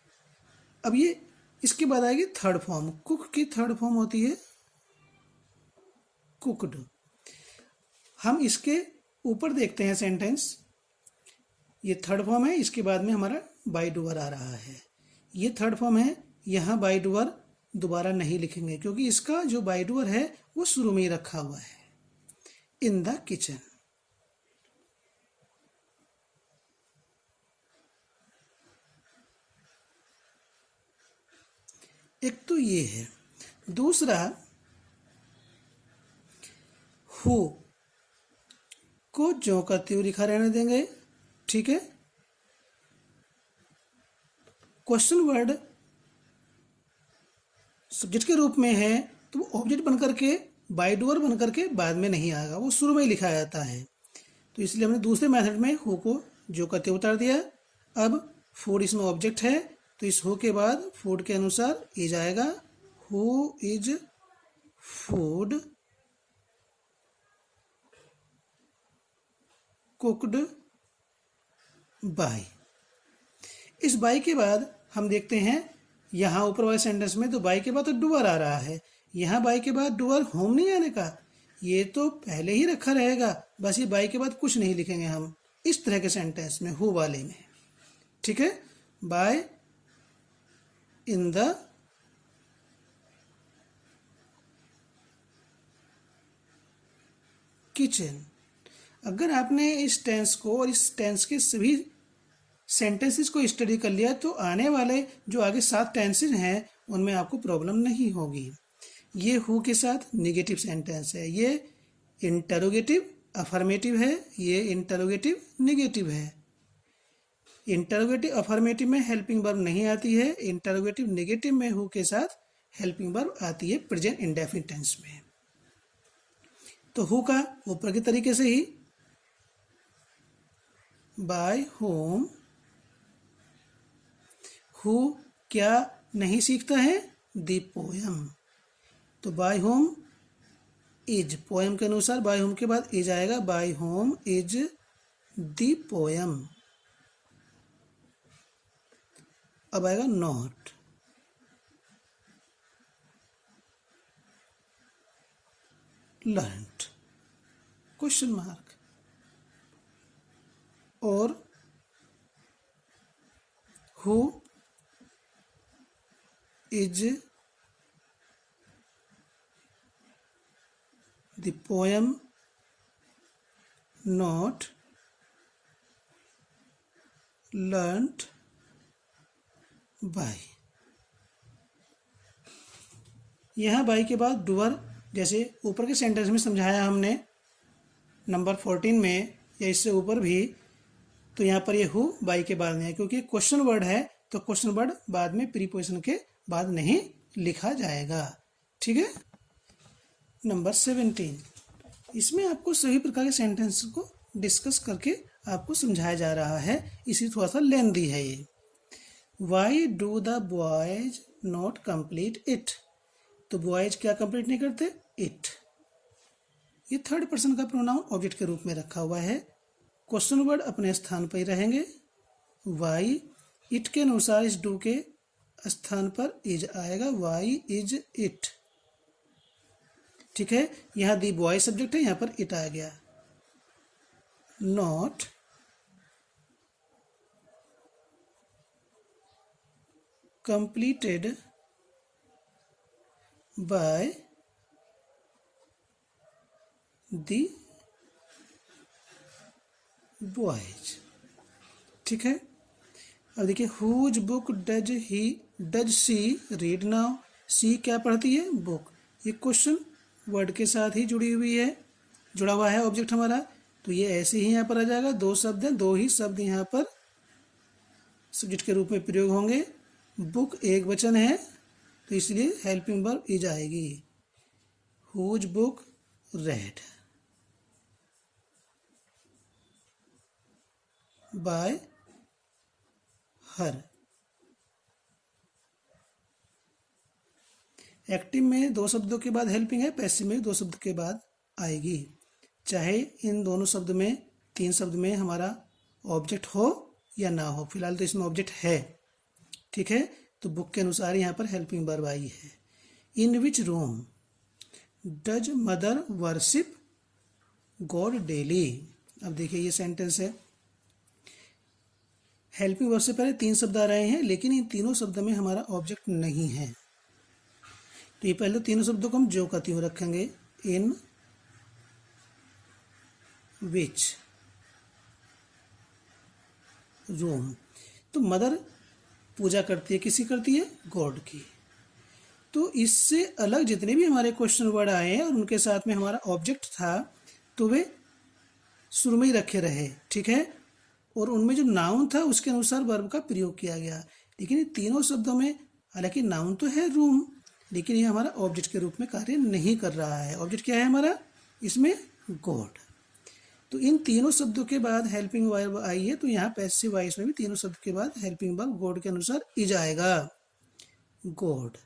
Speaker 1: अब ये इसके बाद आएगी थर्ड फॉर्म। कुक की थर्ड फॉर्म होती है कुकड। हम इसके ऊपर देखते हैं सेंटेंस, ये थर्ड फॉर्म है, इसके बाद में हमारा बाय डूअर आ रहा है। ये थर्ड फॉर्म है, यहाँ बाय डूअर दोबारा नहीं लिखेंगे क्योंकि इसका जो बाय डूअर है वो शुरू में ही रखा हुआ है। इन द किचन, एक तो ये है। दूसरा हु को जो का त्यों लिखा रहने देंगे। ठीक है, क्वेश्चन वर्ड सब्जेक्ट के रूप में है तो वो ऑब्जेक्ट बनकर के बाय डूअर बनकर के बाद में नहीं आएगा, वो शुरू में ही लिखा जाता है। तो इसलिए हमने दूसरे मेथड में हु को जो का त्यों उतार दिया। अब फूड इसमें ऑब्जेक्ट है, तो इस हु के बाद फूड के अनुसार इज आएगा। Who is food cooked by. इस बाय के बाद हम देखते हैं यहाँ ऊपर वाले सेंटेंस में, तो बाय के बाद तो डूअर आ रहा है, यहाँ बाय के बाद डूअर होम नहीं आने का, ये तो पहले ही रखा रहेगा, बस ये बाय के बाद कुछ नहीं लिखेंगे हम इस तरह के सेंटेंस में, हु वाले में। ठीक है, बाय इन द किचन। अगर आपने इस टेंस को और इस टेंस के सभी सेंटेंसेस को स्टडी कर लिया तो आने वाले जो आगे 7 टेंसेस हैं उनमें आपको प्रॉब्लम नहीं होगी। ये हु के साथ नेगेटिव सेंटेंस है, ये इंटरोगेटिव अफर्मेटिव है, ये इंटरोगेटिव नेगेटिव है। इंटरोगेटिव अफर्मेटिव में हेल्पिंग वर्ब नहीं आती है, इंटरोगेटिव नेगेटिव में हु के साथ हेल्पिंग वर्ब आती है प्रेजेंट इंडेफिनिट टेंस में। तो हु का ऊपर के तरीके से ही बाय होम। हु क्या नहीं सीखता है, द पोयम, तो बाय होम इज, पोयम के अनुसार बाय होम के बाद इज आएगा, by whom is the poem. अब आएगा नॉट, लर्नड, क्वेश्चन मार्क, और who is the poem not learned by. यहाँ बाई के बाद डूअर, जैसे ऊपर के सेंटेंस में समझाया हमने नंबर 14 में या इससे ऊपर भी, तो यहाँ पर ये हु बाई के बाद नहीं है, क्योंकि क्वेश्चन वर्ड है तो क्वेश्चन वर्ड बाद में प्रीपोजिशन के बाद नहीं लिखा जाएगा। ठीक है। नंबर 17, इसमें आपको सभी प्रकार के सेंटेंस को डिस्कस करके आपको समझाया जा रहा है, इसी थोड़ा सा लेंथी है ये। Why do the boys not complete it. तो बॉयज क्या कंप्लीट नहीं करते? इट। ये थर्ड पर्सन का प्रोनाउन ऑब्जेक्ट के रूप में रखा हुआ है। क्वेश्चन वर्ड अपने स्थान पर ही रहेंगे। वाई, इट के अनुसार इस डू के स्थान पर इज आएगा, वाई इज इट। ठीक है। यहाँ दी बॉय सब्जेक्ट है, यहाँ पर इट आ गया। Not completed by the boys. ठीक है। अब देखिए, whose book does she read now. She क्या पढ़ती है? बुक। ये क्वेश्चन वर्ड के साथ ही जुड़ी हुई है, जुड़ा हुआ है ऑब्जेक्ट हमारा, तो ये ऐसे ही यहाँ पर आ जाएगा। दो शब्द हैं, दो ही शब्द यहाँ पर सब्जेक्ट के रूप में प्रयोग होंगे। बुक एक वचन है तो इसलिए हेल्पिंग वर्ब इज आएगी। Whose book read by her. Active में दो शब्दों के बाद हेल्पिंग है, पैसिव में दो शब्द के बाद आएगी। चाहे इन दोनों शब्द में, तीन शब्द में हमारा ऑब्जेक्ट हो या ना हो, फिलहाल तो इसमें ऑब्जेक्ट है। ठीक है। तो बुक के अनुसार यहाँ पर हेल्पिंग वर्ब आई है। In which room does mother worship God daily. अब देखिए ये सेंटेंस है, हेल्पिंग वर्ब से पहले तीन शब्द आ रहे हैं, लेकिन इन तीनों शब्दों में हमारा ऑब्जेक्ट नहीं है। तो ये पहले तीनों शब्दों को हम जो का त्यों रखेंगे। इन विच रूम। तो मदर पूजा करती है, किसी करती है? गॉड की। तो इससे अलग जितने भी हमारे क्वेश्चन वर्ड आए हैं और उनके साथ में हमारा ऑब्जेक्ट था, तो वे शुरू में ही रखे रहे। ठीक है। और उनमें जो नाउन था उसके अनुसार वर्ब का प्रयोग किया गया। लेकिन ये तीनों शब्दों में हालांकि नाउन तो है रूम, लेकिन ये हमारा ऑब्जेक्ट के रूप में कार्य नहीं कर रहा है। ऑब्जेक्ट क्या है हमारा इसमें? गॉड। तो इन तीनों शब्दों के बाद हेल्पिंग वर्ब आई है, तो यहाँ पैसिव वॉइस में भी तीनों शब्द के बाद हेल्पिंग वर्ब गॉड के अनुसार इज आएगा, गॉड।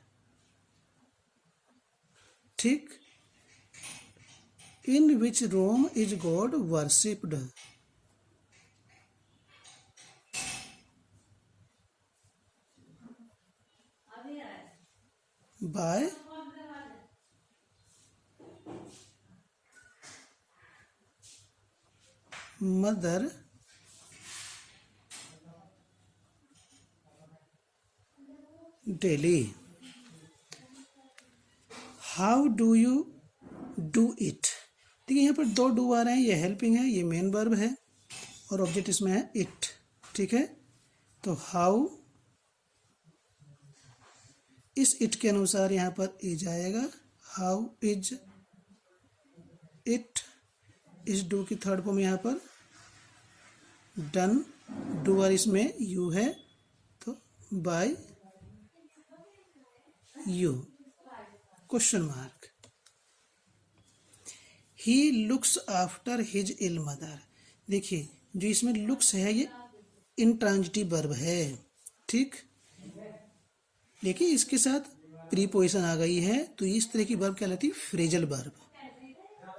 Speaker 1: ठीक। In which room is God worshipped by mother daily. How do you do it. देखिए यहाँ पर दो डू आ रहे हैं, ये हेल्पिंग है, ये मेन वर्ब है, और ऑब्जेक्ट इसमें है इट। ठीक है। तो हाउ, इस इट के अनुसार यहाँ पर इज आएगा। How is it. इस डू की थर्ड फॉर्म यहाँ पर डन, डूअर इसमें यू है, तो by you question mark. He looks after his ill mother. देखिए जो इसमें लुक्स है ये इंट्रांजिटिव वर्ब है। ठीक। लेकिन इसके साथ प्रीपोजिशन आ गई है, तो इस तरह की वर्ब कहलाती है फ्रेजल वर्ब।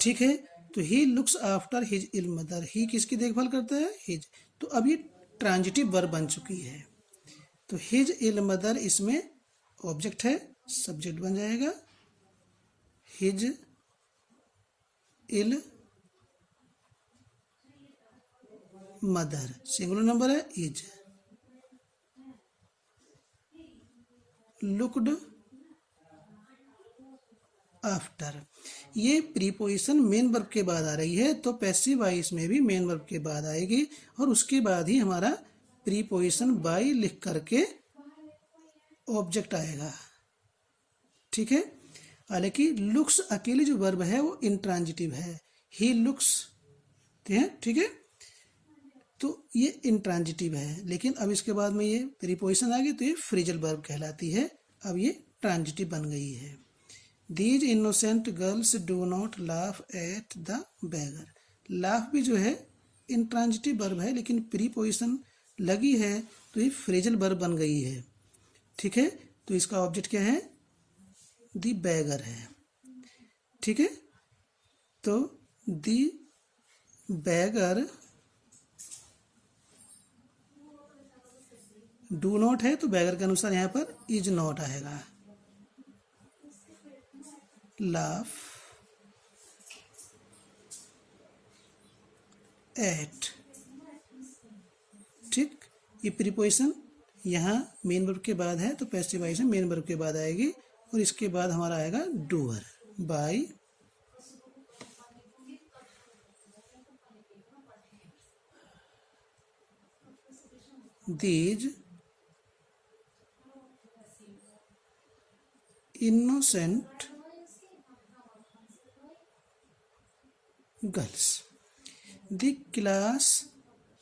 Speaker 1: ठीक है। तो he looks after his ill mother. He किसकी देखभाल करता है? हिज। तो अब ये ट्रांजिटिव वर्ब बन चुकी है, तो हिज इल मदर इसमें ऑब्जेक्ट है, सब्जेक्ट बन जाएगा। His ill mother singular number है, इज। Looked after. ये प्रीपोजिशन मेन वर्ब के बाद आ रही है, तो पैसिव वॉइस में भी मेन वर्ब के बाद आएगी और उसके बाद ही हमारा प्रीपोजिशन बाय लिख करके ऑब्जेक्ट आएगा। ठीक है। हालांकि लुक्स अकेले जो वर्ब है वो इंट्रांजिटिव है, ही लुक्स, ठीक है, तो ये इंट्रांजिटिव है। लेकिन अब इसके बाद में ये प्रीपोजिशन आ गई तो ये फ्रेजल वर्ब कहलाती है, अब ये ट्रांजिटिव बन गई है। These innocent girls do not laugh at the beggar. Laugh भी जो है इंट्रांजिटिव वर्ब है, लेकिन प्रीपोजिशन लगी है तो ये फ्रेजल वर्ब बन गई है। ठीक है, तो इसका ऑब्जेक्ट क्या है, दी बैगर है। ठीक है, तो दी बैगर डू नॉट है तो बैगर के अनुसार यहाँ पर इज नॉट आएगा। लाफ एट, ठीक, ये प्रीपोजिशन यहाँ मेन वर्ब के बाद है तो पैसिव वॉइस मेन वर्ब के बाद आएगी और इसके बाद हमारा आएगा doer. By these innocent girls, the class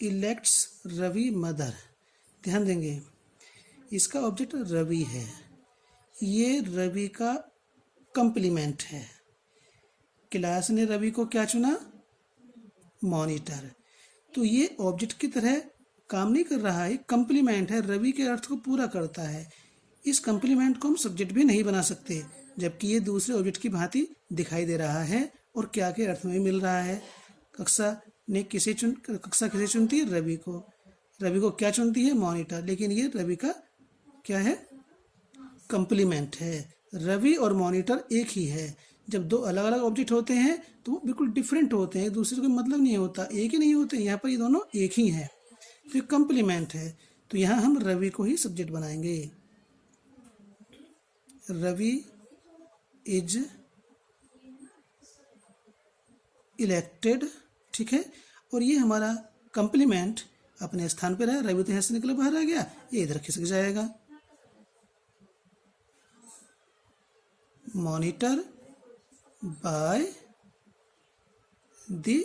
Speaker 1: elects Ravi mother. ध्यान देंगे, इसका ऑब्जेक्ट रवि है, ये रवि का कंप्लीमेंट है। क्लास ने रवि को क्या चुना, मॉनिटर, तो ये ऑब्जेक्ट की तरह काम नहीं कर रहा है, कंप्लीमेंट है, रवि के अर्थ को पूरा करता है। इस कंप्लीमेंट को हम सब्जेक्ट भी नहीं बना सकते, जबकि ये दूसरे ऑब्जेक्ट की भांति दिखाई दे रहा है और क्या के अर्थ में मिल रहा है। कक्षा किसे चुनती है, रवि को। रवि को क्या चुनती है, मॉनिटर, लेकिन ये रवि का क्या है, कंप्लीमेंट है। रवि और मॉनिटर एक ही है। जब दो अलग अलग ऑब्जेक्ट होते हैं तो वो बिल्कुल डिफरेंट होते हैं, एक दूसरे को मतलब नहीं होता, एक ही नहीं होते। यहाँ पर ये दोनों एक ही हैं, तो ये कंप्लीमेंट है। तो यहाँ हम रवि को ही सब्जेक्ट बनाएंगे। रवि इज इलेक्टेड, ठीक है, और ये हमारा कंप्लीमेंट अपने स्थान पर है। रवि तो यहाँ से निकल बाहर आ गया, ये इधर खिसक जाएगा। Monitor by the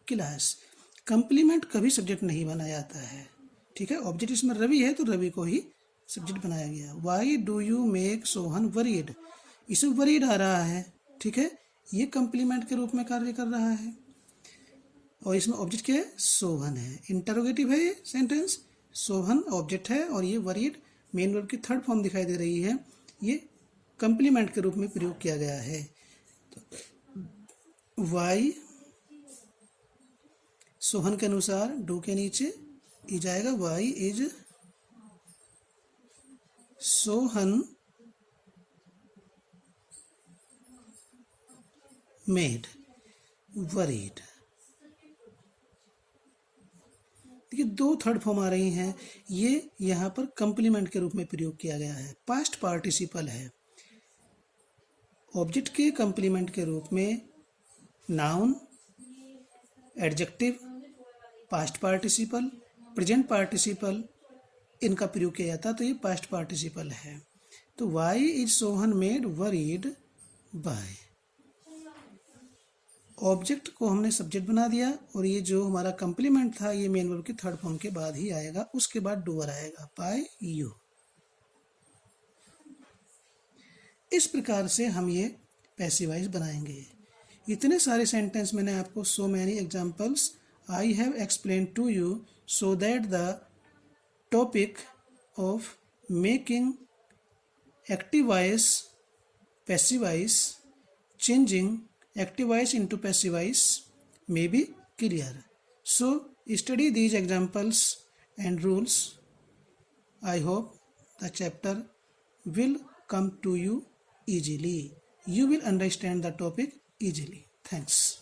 Speaker 1: class. Complement कभी सब्जेक्ट नहीं बनाया जाता है, ठीक है। ऑब्जेक्ट इसमें रवि है तो रवि को ही सब्जेक्ट बनाया गया। Why do you make Sohan worried, इसमें वरीड आ रहा है, ठीक है, ये कंप्लीमेंट के रूप में कार्य कर रहा है और इसमें ऑब्जेक्ट क्या है, सोहन है। इंटरोगेटिव है ये सेंटेंस, सोहन ऑब्जेक्ट है और ये वरीड मेन वर्ब की थर्ड फॉर्म दिखाई दे रही है, ये कंप्लीमेंट के रूप में प्रयोग किया गया है। तो वाई सोहन के अनुसार डू के नीचे ई जाएगा, why is Sohan made worried. देखिए दो थर्ड फॉर्म आ रही हैं, ये यहाँ पर कंप्लीमेंट के रूप में प्रयोग किया गया है। पास्ट पार्टिसिपल है, ऑब्जेक्ट के कंप्लीमेंट के रूप में noun, adjective, past participle, present participle इनका प्रयोग किया जाता, तो ये पास्ट पार्टिसिपल है। तो why is Sohan made worried by, object को हमने सब्जेक्ट बना दिया और ये जो हमारा कंप्लीमेंट था ये मेन वर्ब के थर्ड फॉर्म के बाद ही आएगा, उसके बाद डूअर आएगा, बाय यू। इस प्रकार से हम ये पैसिव वॉइस बनाएंगे। इतने सारे सेंटेंस मैंने आपको, so many examples I have explain to you so that the topic of making active voice passive voice, changing active voice into passive voice may be clear. So study these examples and rules. I hope the chapter will come to you easily. You will understand the topic easily. Thanks.